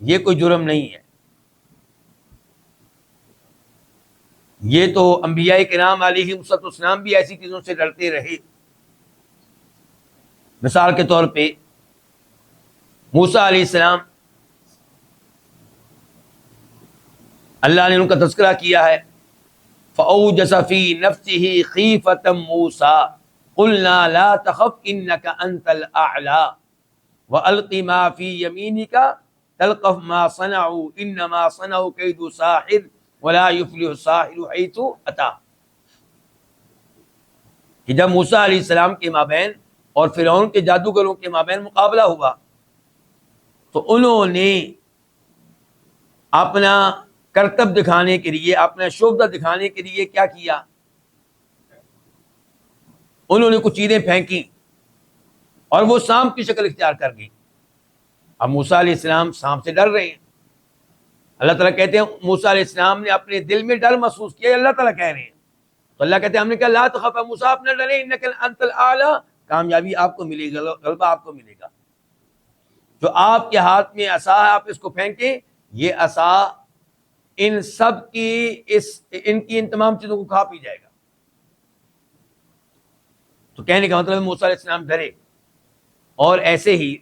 یہ کوئی جرم نہیں ہے، یہ تو انبیاء کرام علیہم السلام بھی ایسی چیزوں سے ڈرتے رہے۔ مثال کے طور پہ موسیٰ علیہ السلام، اللہ نے ان کا تذکرہ کیا ہے فَأَوْجَسَ فِي نَفْسِهِ خِيفَةً مُوسَىٰ قُلْنَا لَا تَخَفْ إِنَّكَ أَنْتَ الْأَعْلَىٰ وَأَلْقِ مَا فِي يَمِينِكَ تَلْقَفْ مَا صَنَعُوا إِنَّمَا صَنَعُوا كَيْدُ سَاحِرٍ وَلَا يُفْلِحُ السَّاحِرُ حَيْثُ أَتَىٰ، کہ جب موسیٰ علیہ السلام کے مابین اور فرعون کے جادوگروں کے مابین مقابلہ ہوا تو انہوں نے اپنا کرتب دکھانے کے لیے، اپنا شوبدہ دکھانے کے لیے کیا کیا؟ انہوں نے کچھ چیزیں پھینکی اور وہ سانپ کی شکل اختیار کر گئی۔ اب موسیٰ علیہ السلام سانپ سے ڈر رہے ہیں. اللہ تعالیٰ کہتے ہیں موسیٰ علیہ السلام نے اپنے دل میں ڈر محسوس کیا, اللہ تعالیٰ کہہ رہے ہیں. تو اللہ کہتے ہیں ہم نے کہا لا تخف موسیٰ, آپ نہ ڈریں, انک انت الاعلی, کامیابی آپ کو ملے گا, غلبہ آپ کو ملے گا. جو آپ کے ہاتھ میں عصا ہے آپ اس کو پھینکیں, یہ عصا ان سب کی ان تمام چیزوں کو کھا پی جائے گا. تو کہنے کا مطلب موسیٰ علیہ السلام ڈرے. اور ایسے ہی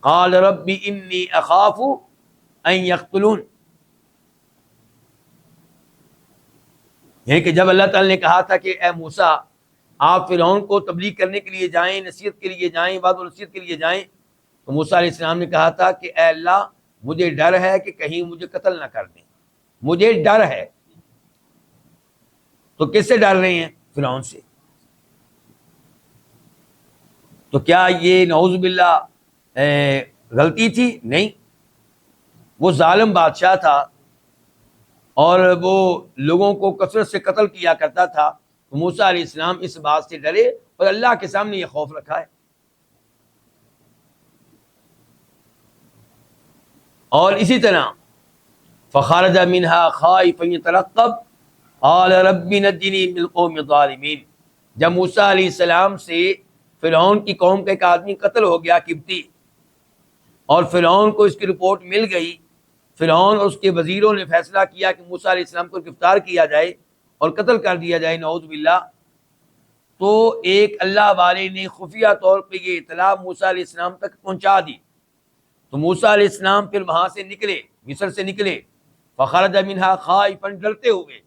قال رب انی اخاف ان یقتلون, یعنی کہ جب اللہ تعالی نے کہا تھا کہ اے موسیٰ آپ فرعون کو تبلیغ کرنے کے لیے جائیں, نصیحت کے لیے جائیں, وعظ و نصیحت کے لیے جائیں, تو موسیٰ علیہ السلام نے کہا تھا کہ اے اللہ مجھے ڈر ہے کہ کہیں مجھے قتل نہ کر دیں, مجھے ڈر ہے. تو کس سے ڈر رہے ہیں؟ فرعون سے. تو کیا یہ نعوذ باللہ غلطی تھی؟ نہیں, وہ ظالم بادشاہ تھا اور وہ لوگوں کو کثرت سے قتل کیا کرتا تھا. تو موسیٰ علیہ السلام اس بات سے ڈرے اور اللہ کے سامنے یہ خوف رکھا ہے. اور اسی طرح فخرج منها خائفا يترقب قال رب نجني من القوم الظالمین, جب موسیٰ علیہ السلام سے فرعون کی قوم کا ایک آدمی قتل ہو گیا قبطی, اور فرعون کو اس کی رپورٹ مل گئی, فرعون اور اس کے وزیروں نے فیصلہ کیا کہ موسیٰ علیہ السلام کو گرفتار کیا جائے اور قتل کر دیا جائے نعوذ باللہ. تو ایک اللہ والے نے خفیہ طور پہ یہ اطلاع موسیٰ علیہ السلام تک پہنچا دی. تو موسیٰ علیہ السلام پھر وہاں سے نکلے, مصر سے نکلے, فخرج منها خائفا, ڈرتے ہوئے,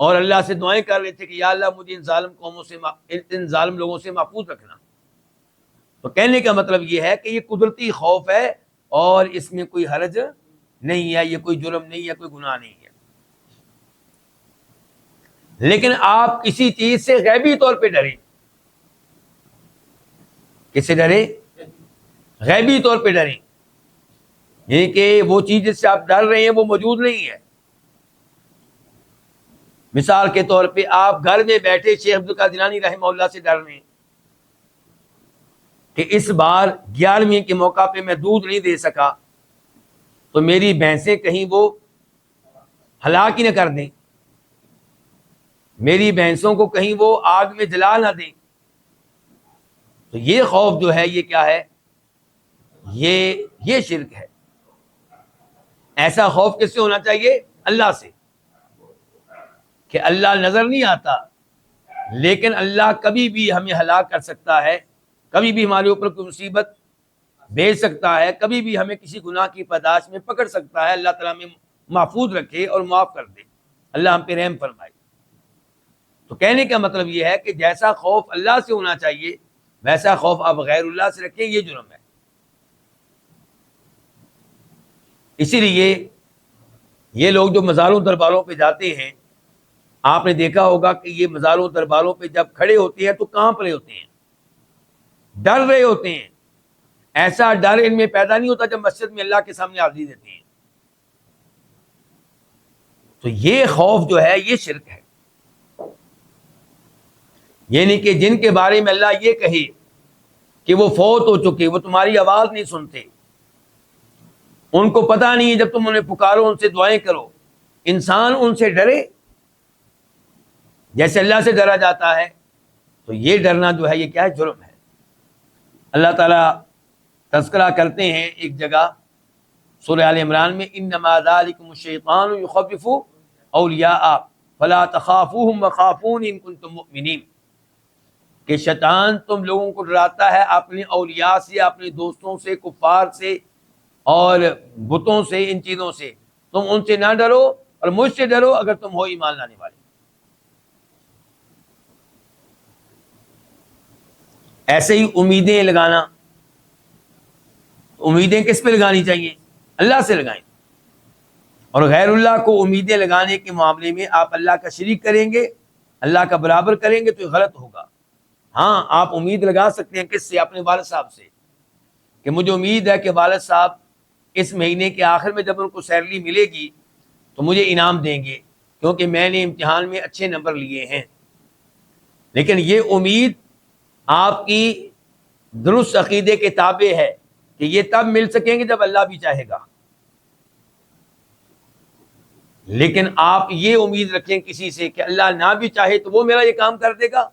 اور اللہ سے دعائیں کر رہے تھے کہ یا اللہ مجھے ان ظالم قوموں سے, ان ظالم لوگوں سے محفوظ رکھنا. تو کہنے کا مطلب یہ ہے کہ یہ قدرتی خوف ہے اور اس میں کوئی حرج نہیں ہے, یہ کوئی جرم نہیں ہے, کوئی گناہ نہیں ہے. لیکن آپ کسی چیز سے غیبی طور پہ ڈریں. کس سے ڈریں؟ غیبی طور پہ ڈریں, یعنی کہ وہ چیز جس سے آپ ڈر رہے ہیں وہ موجود نہیں ہے. مثال کے طور پہ آپ گھر میں بیٹھے شیخ عبدالقادر جیلانی رحمہ اللہ سے ڈر رہے ہیں کہ اس بار 11ویں کے موقع پہ میں دودھ نہیں دے سکا تو میری بھینسیں کہیں وہ ہلاک ہی نہ کر دیں, میری بھینسوں کو کہیں وہ آگ میں جلا نہ دیں. تو یہ خوف جو ہے یہ کیا ہے؟ یہ شرک ہے. ایسا خوف کس سے ہونا چاہیے؟ اللہ سے, کہ اللہ نظر نہیں آتا لیکن اللہ کبھی بھی ہمیں ہلاک کر سکتا ہے, کبھی بھی ہمارے اوپر کوئی مصیبت بھیج سکتا ہے, کبھی بھی ہمیں کسی گناہ کی پاداش میں پکڑ سکتا ہے. اللہ تعالیٰ ہمیں محفوظ رکھے اور معاف کر دے, اللہ ہم پہ رحم فرمائے. تو کہنے کا مطلب یہ ہے کہ جیسا خوف اللہ سے ہونا چاہیے ویسا خوف آپ غیر اللہ سے رکھیں, یہ جرم ہے. اسی لیے یہ لوگ جو مزاروں درباروں پہ جاتے ہیں, آپ نے دیکھا ہوگا کہ یہ مزاروں درباروں پہ جب کھڑے ہوتے ہیں تو کانپ رہے ہوتے ہیں, ڈر رہے ہوتے ہیں. ایسا ڈر ان میں پیدا نہیں ہوتا جب مسجد میں اللہ کے سامنے حاضری دیتے ہیں. تو یہ خوف جو ہے یہ شرک ہے. یعنی کہ جن کے بارے میں اللہ یہ کہے کہ وہ فوت ہو چکے, وہ تمہاری آواز نہیں سنتے, ان کو پتہ نہیں ہے جب تم انہیں پکارو ان سے دعائیں کرو, انسان ان سے ڈرے جیسے اللہ سے ڈرا جاتا ہے, تو یہ ڈرنا جو ہے یہ کیا ہے؟ جرم ہے. اللہ تعالیٰ تذکرہ کرتے ہیں ایک جگہ سورہ آل عمران میں, انما ذالکم الشیطان یخوف اولیاء فلا تخافوہم وخافون ان کنتم مؤمنین, کہ شیطان تم لوگوں کو ڈراتا ہے اپنے اولیاء سے, اپنے دوستوں سے, کفار سے اور بتوں سے, ان چیزوں سے. تم ان سے نہ ڈرو اور مجھ سے ڈرو اگر تم ہو ایمان لانے والے. ایسے ہی امیدیں لگانا, امیدیں کس پہ لگانی چاہیے؟ اللہ سے لگائیں. اور غیر اللہ کو امیدیں لگانے کے معاملے میں آپ اللہ کا شریک کریں گے, اللہ کا برابر کریں گے تو یہ غلط ہوگا. ہاں آپ امید لگا سکتے ہیں, کس سے؟ اپنے والد صاحب سے, کہ مجھے امید ہے کہ والد صاحب اس مہینے کے آخر میں جب ان کو سیلری ملے گی تو مجھے انعام دیں گے کیونکہ میں نے امتحان میں اچھے نمبر لیے ہیں. لیکن یہ امید آپ کی درست عقیدے کے تابع ہے کہ یہ تب مل سکیں گے جب اللہ بھی چاہے گا. لیکن آپ یہ امید رکھیں کسی سے کہ اللہ نہ بھی چاہے تو وہ میرا یہ کام کر دے گا،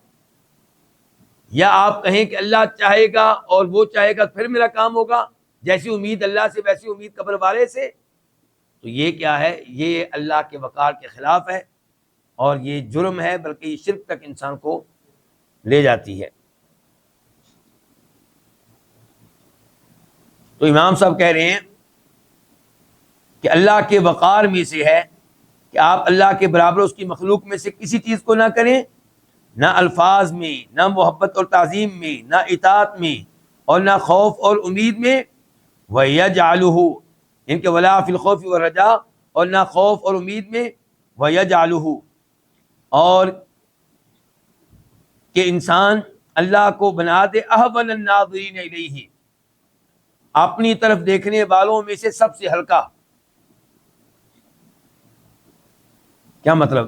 یا آپ کہیں کہ اللہ چاہے گا اور وہ چاہے گا پھر میرا کام ہوگا، جیسی امید اللہ سے ویسی امید قبر والے سے، تو یہ کیا ہے؟ یہ اللہ کے وقار کے خلاف ہے اور یہ جرم ہے، بلکہ یہ شرک تک انسان کو لے جاتی ہے. تو امام صاحب کہہ رہے ہیں کہ اللہ کے وقار میں سے ہے کہ آپ اللہ کے برابر اس کی مخلوق میں سے کسی چیز کو نہ کریں، نہ الفاظ میں، نہ محبت اور تعظیم میں، نہ اطاعت میں، اور نہ خوف اور امید میں. وَيَجْعَلُهُ ان کے ولا فی الخوف والرجاء، اور نہ خوف اور امید میں. وَيَجْعَلُهُ اور کہ انسان اللہ کو بنا دے احون الناظرین الیہ، اپنی طرف دیکھنے والوں میں سے سب سے ہلکا. کیا مطلب؟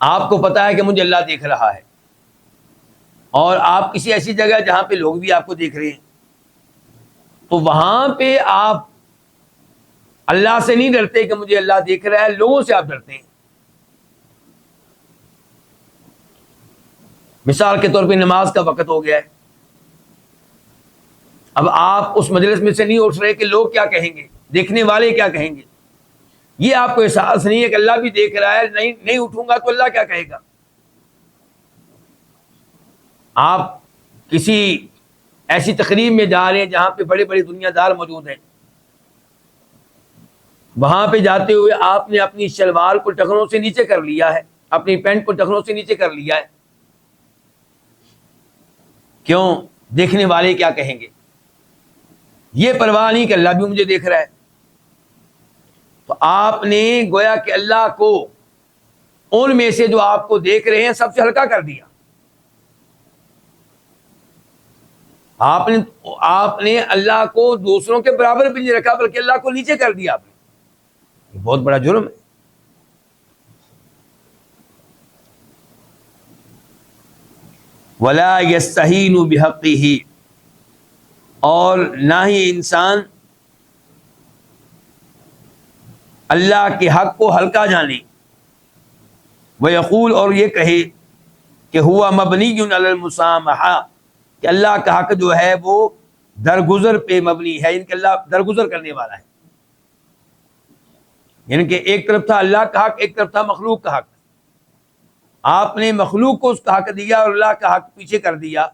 آپ کو پتا ہے کہ مجھے اللہ دیکھ رہا ہے، اور آپ کسی ایسی جگہ جہاں پہ لوگ بھی آپ کو دیکھ رہے ہیں، تو وہاں پہ آپ اللہ سے نہیں ڈرتے کہ مجھے اللہ دیکھ رہا ہے، لوگوں سے آپ ڈرتے ہیں. مثال کے طور پہ نماز کا وقت ہو گیا ہے، اب آپ اس مجلس میں سے نہیں اٹھ رہے کہ لوگ کیا کہیں گے، دیکھنے والے کیا کہیں گے. یہ آپ کو احساس نہیں ہے کہ اللہ بھی دیکھ رہا ہے، نہیں اٹھوں گا تو اللہ کیا کہے گا. آپ کسی ایسی تقریب میں جا رہے ہیں جہاں پہ بڑے بڑے دنیا دار موجود ہیں، وہاں پہ جاتے ہوئے آپ نے اپنی شلوار کو ٹخنوں سے نیچے کر لیا ہے، اپنی پینٹ کو ٹخنوں سے نیچے کر لیا ہے. کیوں؟ دیکھنے والے کیا کہیں گے. یہ پرواہ نہیں کہ اللہ بھی مجھے دیکھ رہا ہے. تو آپ نے گویا کہ اللہ کو ان میں سے جو آپ کو دیکھ رہے ہیں سب سے ہلکا کر دیا. آپ نے اللہ کو دوسروں کے برابر بھی نہیں رکھا، بلکہ اللہ کو نیچے کر دیا آپ نے. یہ بہت بڑا جرم ہے. وَلَا يَسْتَهِينُ بِحَقِّهِ اور نہ ہی انسان اللہ کے حق کو ہلکا جانے. وَيَقُول اور یہ کہے کہ ہوا مبنی علی المسامحہ کہ اللہ کا حق جو ہے وہ درگزر پہ مبنی ہے، یعنی کہ اللہ درگزر کرنے والا ہے. یعنی کہ ایک طرف تھا اللہ کا حق، ایک طرف تھا مخلوق کا حق. آپ نے مخلوق کو اس کا حق دیا اور اللہ کا حق پیچھے کر دیا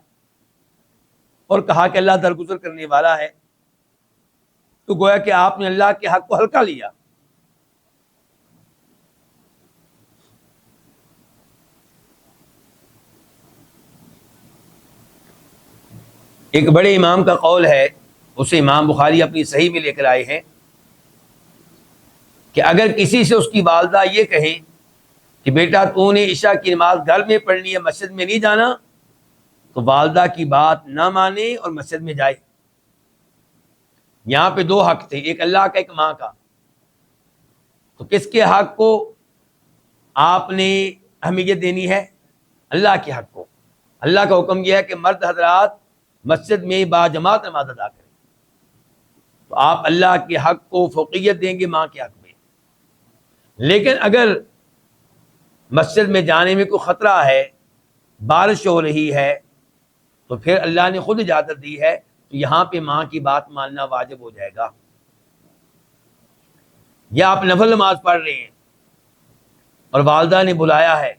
اور کہا کہ اللہ درگزر کرنے والا ہے، تو گویا کہ آپ نے اللہ کے حق کو ہلکا لیا. ایک بڑے امام کا قول ہے، اسے امام بخاری اپنی صحیح میں لے کر آئے ہیں، کہ اگر کسی سے اس کی والدہ یہ کہیں کہ بیٹا تو نے عشاء کی نماز گھر میں پڑھنی ہے، مسجد میں نہیں جانا، تو والدہ کی بات نہ مانے اور مسجد میں جائے. یہاں پہ دو حق تھے، ایک اللہ کا ایک ماں کا. تو کس کے حق کو آپ نے اہمیت دینی ہے؟ اللہ کے حق کو. اللہ کا حکم یہ ہے کہ مرد حضرات مسجد میں باجماعت نماز ادا کریں، تو آپ اللہ کے حق کو فوقیت دیں گے ماں کے حق میں. لیکن اگر مسجد میں جانے میں کوئی خطرہ ہے، بارش ہو رہی ہے، تو پھر اللہ نے خود اجازت دی ہے، تو یہاں پہ ماں کی بات ماننا واجب ہو جائے گا. یا آپ نفل نماز پڑھ رہے ہیں اور والدہ نے بلایا ہے،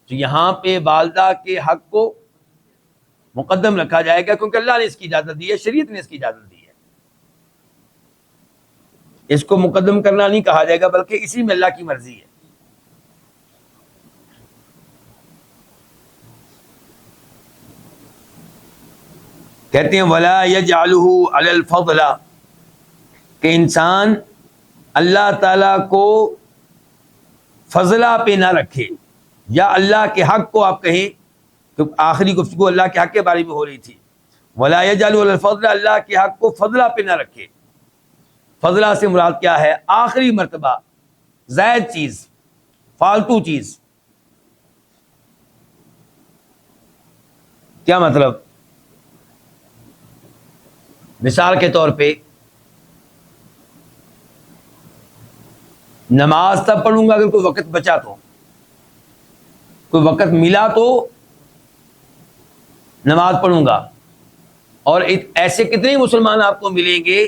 تو یہاں پہ والدہ کے حق کو مقدم رکھا جائے گا، کیونکہ اللہ نے اس کی اجازت دی ہے، شریعت نے اس کی اجازت دی ہے. اس کو مقدم کرنا نہیں کہا جائے گا، بلکہ اسی میں اللہ کی مرضی ہے. کہتے ہیں وَلَا يَجْعَلُهُ عَلَى الْفَضْلَ کہ انسان اللہ تعالیٰ کو فضلہ پہ نہ رکھے، یا اللہ کے حق کو آپ کہیں، تو آخری گفتگو اللہ کے حق کے بارے میں ہو رہی تھی. وَلَا يَجْعَلُهُ عَلَى الْفَضْلَ اللہ کے حق کو فضلہ پہ نہ رکھے. فضلہ سے مراد کیا ہے؟ آخری مرتبہ، زائد چیز، فالتو چیز. کیا مطلب؟ مثال کے طور پہ نماز تب پڑھوں گا اگر کوئی وقت بچا تو، کوئی وقت ملا تو نماز پڑھوں گا. اور ایسے کتنے مسلمان آپ کو ملیں گے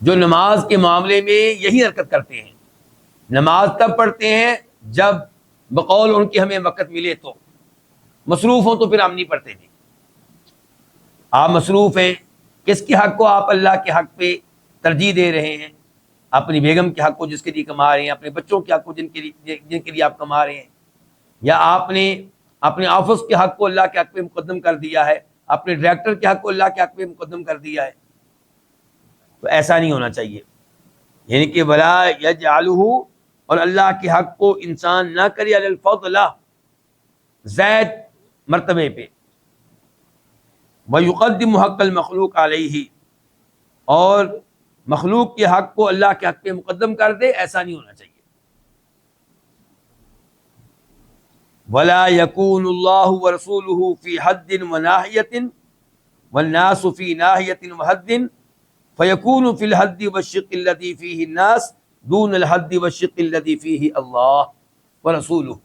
جو نماز کے معاملے میں یہی حرکت کرتے ہیں. نماز تب پڑھتے ہیں جب بقول ان کی ہمیں وقت ملے تو، مصروف ہوں تو پھر ہم نہیں پڑھتے نہیں. آپ مصروف ہیں، کس کے حق کو آپ اللہ کے حق پہ ترجیح دے رہے ہیں؟ اپنی بیگم کے حق کو جس کے لیے کما رہے ہیں، اپنے بچوں کے حق کو جن کے لیے آپ کما رہے ہیں، یا آپ نے اپنے آفس کے حق کو اللہ کے حق پہ مقدم کر دیا ہے، اپنے ڈائریکٹر کے حق کو اللہ کے حق پہ مقدم کر دیا ہے. تو ایسا نہیں ہونا چاہیے. یعنی کہ ولا یجعلہ، اور اللہ کے حق کو انسان نہ کرے علی الفضل، زائد مرتبے پہ، ویقدم حق المخلوق علیہ، اور مخلوق کے حق کو اللہ کے حق پہ مقدم کر دے. ایسا نہیں ہونا چاہیے. ولا يكون الله ورسوله في حد وناحية والناس في ناحية وحد فيكون في الحد والشق الذي فيه الناس دون الحد والشق الذي فيه الله ورسوله.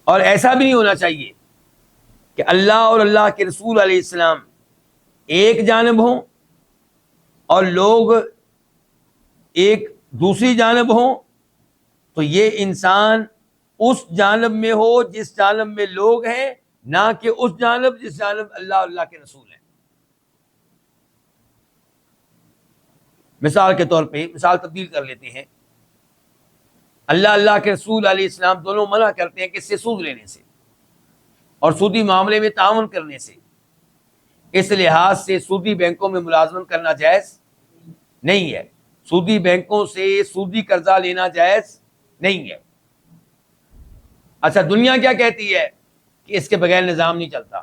اور ایسا بھی نہیں ہونا چاہیے کہ اللہ اور اللہ کے رسول علیہ السلام ایک جانب ہوں اور لوگ ایک دوسری جانب ہوں، تو یہ انسان اس جانب میں ہو جس جانب میں لوگ ہیں، نہ کہ اس جانب جس جانب اللہ اور اللہ کے رسول ہیں. مثال کے طور پہ مثال تبدیل کر لیتے ہیں. اللہ کے رسول علیہ السلام دونوں منع کرتے ہیں کہ اس سے سود لینے سے اور سودی معاملے میں تعاون کرنے سے. اس لحاظ سے سودی بینکوں میں ملازمت کرنا جائز نہیں ہے، سودی بینکوں سے سودی قرضہ لینا جائز نہیں ہے. اچھا، دنیا کیا کہتی ہے کہ اس کے بغیر نظام نہیں چلتا،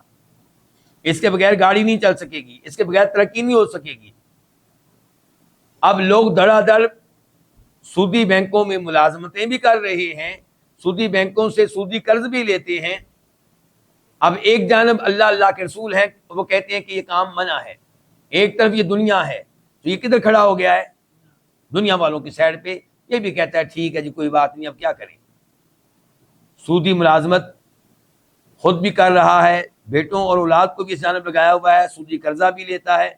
اس کے بغیر گاڑی نہیں چل سکے گی، اس کے بغیر ترقی نہیں ہو سکے گی. اب لوگ دھڑا دھڑ سودی بینکوں میں ملازمتیں بھی کر رہے ہیں، سودی بینکوں سے سودی قرض بھی لیتے ہیں. اب ایک جانب اللہ کے رسول ہیں، وہ کہتے ہیں کہ یہ کام منع ہے، ایک طرف یہ دنیا ہے، تو یہ کدھر کھڑا ہو گیا ہے؟ دنیا والوں کی سائڈ پہ. یہ بھی کہتا ہے ٹھیک ہے جی کوئی بات نہیں، اب کیا کریں. سودی ملازمت خود بھی کر رہا ہے، بیٹوں اور اولاد کو بھی اس جانب لگایا ہوا ہے، سودی قرضہ بھی لیتا ہے.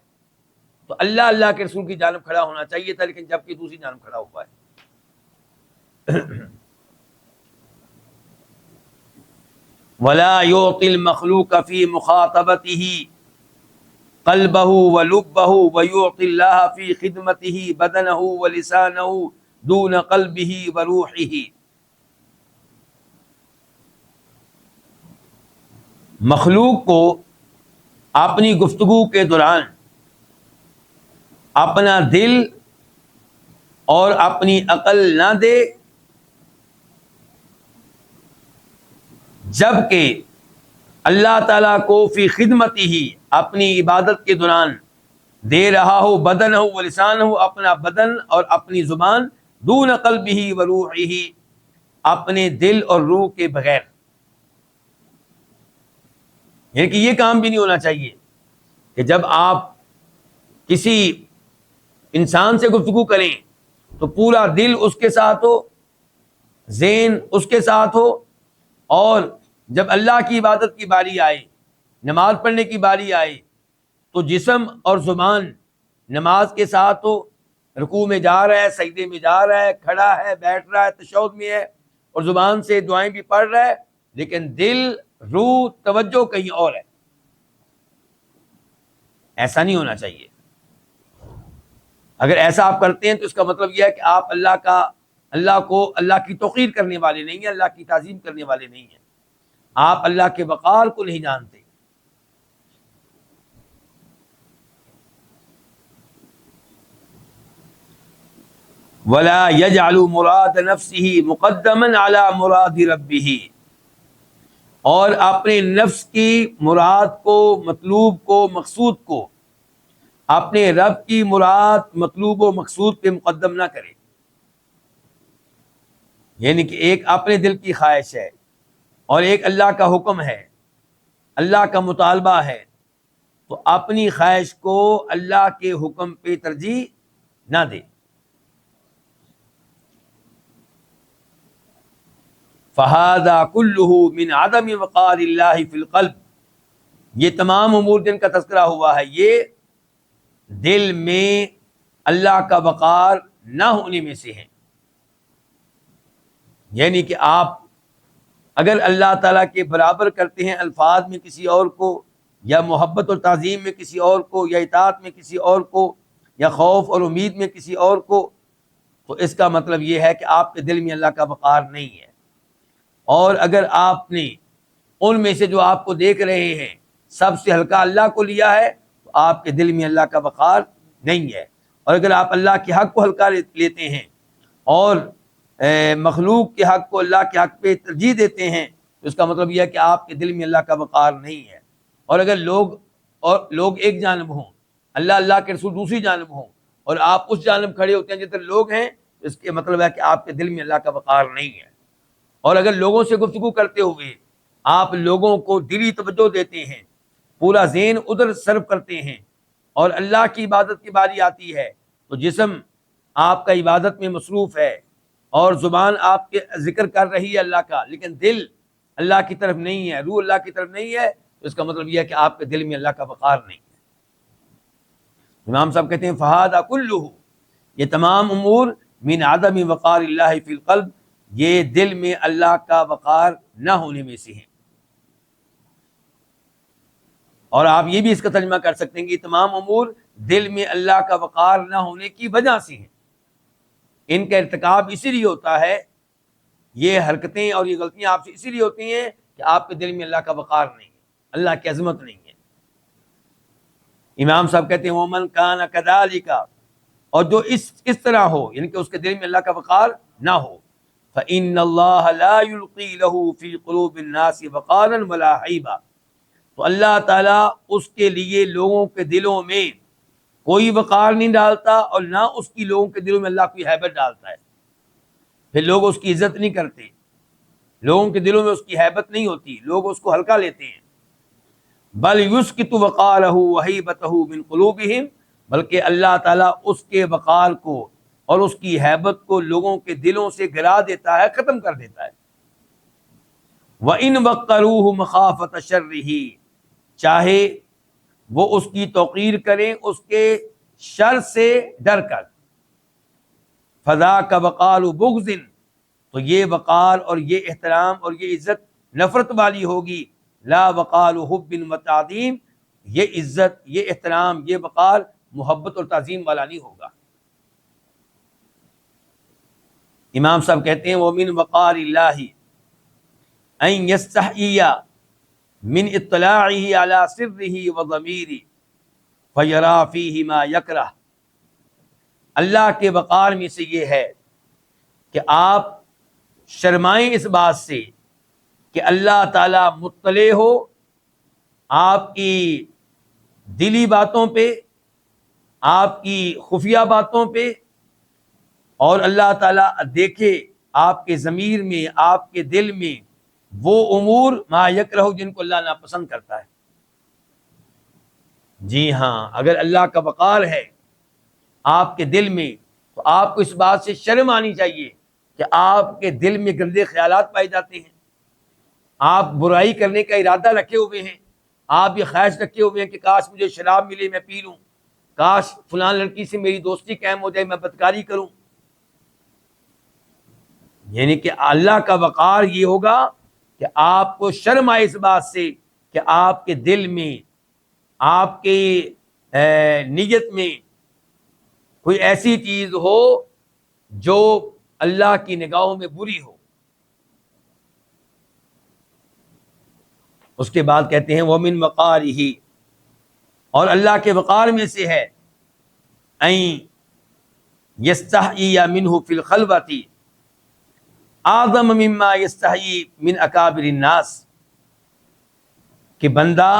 تو اللہ کے رسول کی جانب کھڑا ہونا چاہیے تھا، لیکن جبکہ دوسری جانب کھڑا ہوا ہے. ولا يعطي المخلوق في مخاطبته قلبه ولبه ويعطي الله في خدمته بدنه ولسانه دون قلبه وروحه. مخلوق کو اپنی گفتگو کے دوران اپنا دل اور اپنی عقل نہ دے، جبکہ اللہ تعالیٰ کو فی خدمت ہی اپنی عبادت کے دوران دے رہا ہو، بدن ہو و لسان ہو، اپنا بدن اور اپنی زبان، دون قلبہ و روحہ، اپنے دل اور روح کے بغیر. یعنی کہ یہ کام بھی نہیں ہونا چاہیے کہ جب آپ کسی انسان سے گفتگو کریں تو پورا دل اس کے ساتھ ہو، ذہن اس کے ساتھ ہو، اور جب اللہ کی عبادت کی باری آئے، نماز پڑھنے کی باری آئے، تو جسم اور زبان نماز کے ساتھ ہو، رکوع میں جا رہا ہے، سجدے میں جا رہا ہے، کھڑا ہے، بیٹھ رہا ہے، تشہد میں ہے، اور زبان سے دعائیں بھی پڑھ رہا ہے، لیکن دل، روح، توجہ کہیں اور ہے. ایسا نہیں ہونا چاہیے. اگر ایسا آپ کرتے ہیں تو اس کا مطلب یہ ہے کہ آپ اللہ کو اللہ کی توقیر کرنے والے نہیں ہیں، اللہ کی تعظیم کرنے والے نہیں ہیں، آپ اللہ کے وقار کو نہیں جانتے. ولا يجعل مراد نفسه مقدما على مراد ربه، اور اپنے نفس کی مراد کو، مطلوب کو، مقصود کو اپنے رب کی مراد، مطلوب و مقصود پہ مقدم نہ کرے. یعنی کہ ایک اپنے دل کی خواہش ہے، اور ایک اللہ کا حکم ہے، اللہ کا مطالبہ ہے، تو اپنی خواہش کو اللہ کے حکم پہ ترجیح نہ دے۔ فَهَذَا كُلُّهُ مِنْ عَدَمِ وَقَارِ اللَّهِ فِي الْقَلْبِ، یہ تمام امور جن کا تذکرہ ہوا ہے یہ دل میں اللہ کا وقار نہ ہونے میں سے ہیں۔ یعنی کہ آپ اگر اللہ تعالیٰ کے برابر کرتے ہیں الفاظ میں کسی اور کو، یا محبت اور تعظیم میں کسی اور کو، یا اطاعت میں کسی اور کو، یا خوف اور امید میں کسی اور کو، تو اس کا مطلب یہ ہے کہ آپ کے دل میں اللہ کا وقار نہیں ہے۔ اور اگر آپ نے ان میں سے جو آپ کو دیکھ رہے ہیں سب سے ہلکا اللہ کو لیا ہے تو آپ کے دل میں اللہ کا وقار نہیں ہے۔ اور اگر آپ اللہ کے حق کو ہلکا لیتے ہیں اور مخلوق کے حق کو اللہ کے حق پہ ترجیح دیتے ہیں تو اس کا مطلب یہ ہے کہ آپ کے دل میں اللہ کا وقار نہیں ہے۔ اور اگر لوگ ایک جانب ہوں، اللہ کے رسول دوسری جانب ہوں، اور آپ اس جانب کھڑے ہوتے ہیں جدھر لوگ ہیں، تو اس کے مطلب ہے کہ آپ کے دل میں اللہ کا وقار نہیں ہے۔ اور اگر لوگوں سے گفتگو کرتے ہوئے آپ لوگوں کو دلی توجہ دیتے ہیں، پورا ذہن ادھر صرف کرتے ہیں، اور اللہ کی عبادت کی باری آتی ہے تو جسم آپ کا عبادت میں مصروف ہے اور زبان آپ کے ذکر کر رہی ہے اللہ کا، لیکن دل اللہ کی طرف نہیں ہے، روح اللہ کی طرف نہیں ہے، تو اس کا مطلب یہ ہے کہ آپ کے دل میں اللہ کا وقار نہیں ہے۔ امام صاحب کہتے ہیں فہذا کلہ، یہ تمام امور من عدم وقار اللہ فی القلب، یہ دل میں اللہ کا وقار نہ ہونے میں سے ہیں۔ اور آپ یہ بھی اس کا ترجمہ کر سکتے ہیں کہ یہ تمام امور دل میں اللہ کا وقار نہ ہونے کی وجہ سے ہیں۔ ان کا ارتکاب اسی لیے ہوتا ہے، یہ حرکتیں اور یہ غلطیاں آپ سے اسی لیے ہوتی ہیں کہ آپ کے دل میں اللہ کا وقار نہیں ہے، اللہ کی عظمت نہیں ہے۔ امام صاحب کہتے ہیں ومن کان کذالک، اور جو اس طرح ہو، یعنی کہ اس کے دل میں اللہ کا وقار نہ ہو، فإن اللہ لا یلقی لہ فی قلوب الناس وقارا ولا عیبا، تو اللہ تعالیٰ اس کے لیے لوگوں کے دلوں میں کوئی وقار نہیں ڈالتا، اور نہ اس کی لوگوں کے دلوں میں اللہ کی ہیبت ڈالتا ہے۔ پھر لوگ اس کی عزت نہیں کرتے، لوگوں کے دلوں میں اس کی ہیبت نہیں ہوتی، لوگ اس کو ہلکا لیتے ہیں۔ بل یسکت وقارہ وہیبتہ من قلوبہم، بلکہ اللہ تعالیٰ اس کے وقار کو اور اس کی ہیبت کو لوگوں کے دلوں سے گرا دیتا ہے، ختم کر دیتا ہے۔ وَإِن وَقَّرُوهُ مَخَافَةَ شَرِّهِ، چاہے وہ اس کی توقیر کریں اس کے شر سے ڈر کر، فَذَاكَ وَقَارُ بُغْضٍ، تو یہ وقار اور یہ احترام اور یہ عزت نفرت والی ہوگی، لا وقار حب وتعظیم، یہ عزت، یہ احترام، یہ وقار محبت اور تعظیم والا نہیں ہوگا۔ امام صاحب کہتے ہیں وَمِن وقار اللہ ان یستحیی من اطلاعہ علی سرہ وضمیرہ فیری فیہ ما یکرہ، اللہ کے وقار میں سے یہ ہے کہ آپ شرمائیں اس بات سے کہ اللہ تعالیٰ مطلع ہو آپ کی دلی باتوں پہ، آپ کی خفیہ باتوں پہ، اور اللہ تعالیٰ دیکھے آپ کے ضمیر میں، آپ کے دل میں وہ امور ما یکرہ جن کو اللہ ناپسند کرتا ہے۔ جی ہاں، اگر اللہ کا وقار ہے آپ کے دل میں تو آپ کو اس بات سے شرم آنی چاہیے کہ آپ کے دل میں گندے خیالات پائے جاتے ہیں، آپ برائی کرنے کا ارادہ رکھے ہوئے ہیں، آپ یہ خواہش رکھے ہوئے ہیں کہ کاش مجھے شراب ملے میں پی لوں، کاش فلان لڑکی سے میری دوستی قائم ہو جائے میں بدکاری کروں۔ یعنی کہ اللہ کا وقار یہ ہوگا کہ آپ کو شرم آئے اس بات سے کہ آپ کے دل میں، آپ کی نیت میں کوئی ایسی چیز ہو جو اللہ کی نگاہوں میں بری ہو۔ اس کے بعد کہتے ہیں وَمِن وَقَارِهِ، اور اللہ کے وقار میں سے ہے ان یستحیی منہ فی الخلوۃ اعظم مما یستحیی من اکابر الناس، کہ بندہ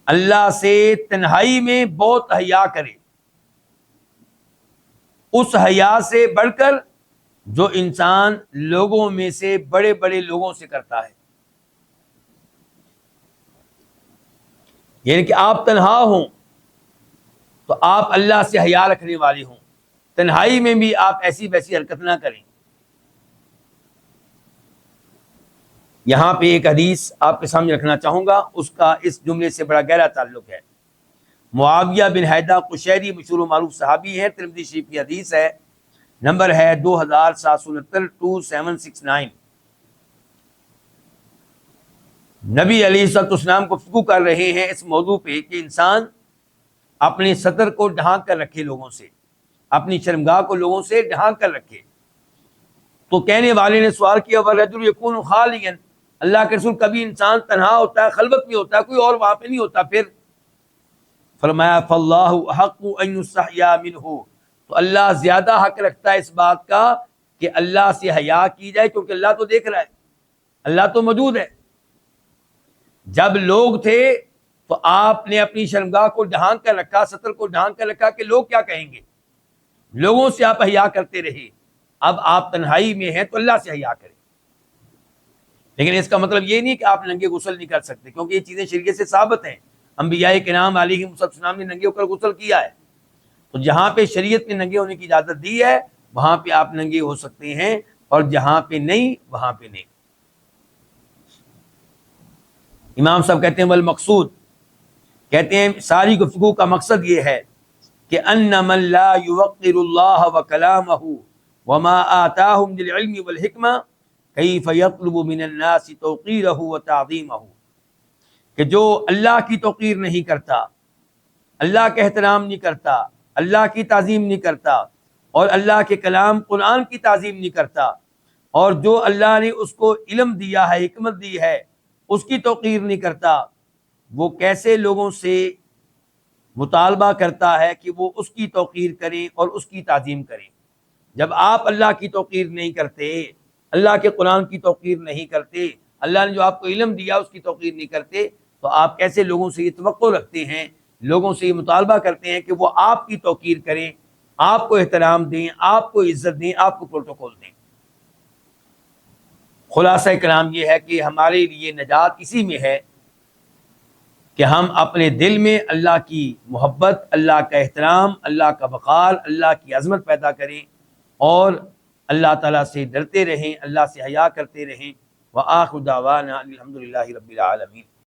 اللہ سے تنہائی میں بہت حیا کرے، اس حیا سے بڑھ کر جو انسان لوگوں میں سے بڑے بڑے لوگوں سے کرتا ہے، یعنی کہ آپ تنہا ہوں تو آپ اللہ سے حیا رکھنے والے ہوں، تنہائی میں بھی آپ ایسی ویسی حرکت نہ کریں۔ یہاں پہ ایک حدیث آپ کے سامنے رکھنا چاہوں گا، اس کا اس جملے سے بڑا گہرا تعلق ہے۔ معاویہ بن حیدہ قشیری مشہور و معروف صحابی ہیں، ترمذی شریف کی حدیث ہے، نمبر ہے 2769۔ نبی علیہ الصلوۃ والسلام کو گفتگو کر رہے ہیں اس موضوع پہ کہ انسان اپنے سطر کو ڈھانک کر رکھے لوگوں سے، اپنی شرمگاہ کو لوگوں سے ڈھانک کر رکھے۔ تو کہنے والے نے سوال کیا وَالرَّجُلُ يَكُونُ خَالِيًا، اللہ کے رسول کبھی انسان تنہا ہوتا ہے، خلوت میں ہوتا ہے، کوئی اور وہاں پہ نہیں ہوتا، پھر فرمایا فَاللَّهُ أَحَقُّ أَن يُسْتَحْيَا مِنْهُ، تو اللہ زیادہ حق رکھتا ہے اس بات کا کہ اللہ سے حیا کی جائے، کیونکہ اللہ تو دیکھ رہا ہے، اللہ تو موجود ہے۔ جب لوگ تھے تو آپ نے اپنی شرمگاہ کو ڈھانک کر رکھا، سطر کو ڈھانک کر رکھا کہ لوگ کیا کہیں گے، لوگوں سے آپ حیا کرتے رہے۔ اب آپ تنہائی میں ہیں تو اللہ سے حیا کریں، لیکن اس کا مطلب یہ نہیں کہ آپ ننگے غسل نہیں کر سکتے، کیونکہ یہ چیزیں شریعت سے ثابت ہیں، انبیاء کرام علیہم السلام نے ننگے ہو کر غسل کیا ہے۔ تو جہاں پہ شریعت نے ننگے ہونے کی اجازت دی ہے وہاں پہ آپ ننگے ہو سکتے ہیں، اور جہاں پہ نہیں وہاں پہ نہیں۔ امام صاحب کہتے ہیں والمقصود، کہتے ہیں ساری گفتگو کا مقصد یہ ہے کہ ان من لا يوقر اللہ وکلامہ وما آتاہ من العلم والحکمہ کیف یطلب من الناس توقیرہ وتعظیمہ، کہ جو اللہ کی توقیر نہیں کرتا، اللہ کا احترام نہیں کرتا، اللہ کی تعظیم نہیں کرتا، اور اللہ کے کلام قرآن کی تعظیم نہیں کرتا، اور جو اللہ نے اس کو علم دیا ہے، حکمت دی ہے، اس کی توقیر نہیں کرتا، وہ کیسے لوگوں سے مطالبہ کرتا ہے کہ وہ اس کی توقیر کریں اور اس کی تعظیم کریں؟ جب آپ اللہ کی توقیر نہیں کرتے، اللہ کے قرآن کی توقیر نہیں کرتے، اللہ نے جو آپ کو علم دیا اس کی توقیر نہیں کرتے، تو آپ کیسے لوگوں سے یہ توقع رکھتے ہیں، لوگوں سے یہ مطالبہ کرتے ہیں کہ وہ آپ کی توقیر کریں، آپ کو احترام دیں، آپ کو عزت دیں، آپ کو پروٹوکول دیں؟ خلاصہ کلام یہ ہے کہ ہمارے لیے نجات اسی میں ہے کہ ہم اپنے دل میں اللہ کی محبت، اللہ کا احترام، اللہ کا وقار، اللہ کی عظمت پیدا کریں، اور اللہ تعالیٰ سے ڈرتے رہیں، اللہ سے حیا کرتے رہیں۔ وآخر دعوانا الحمد للہ رب العالمین۔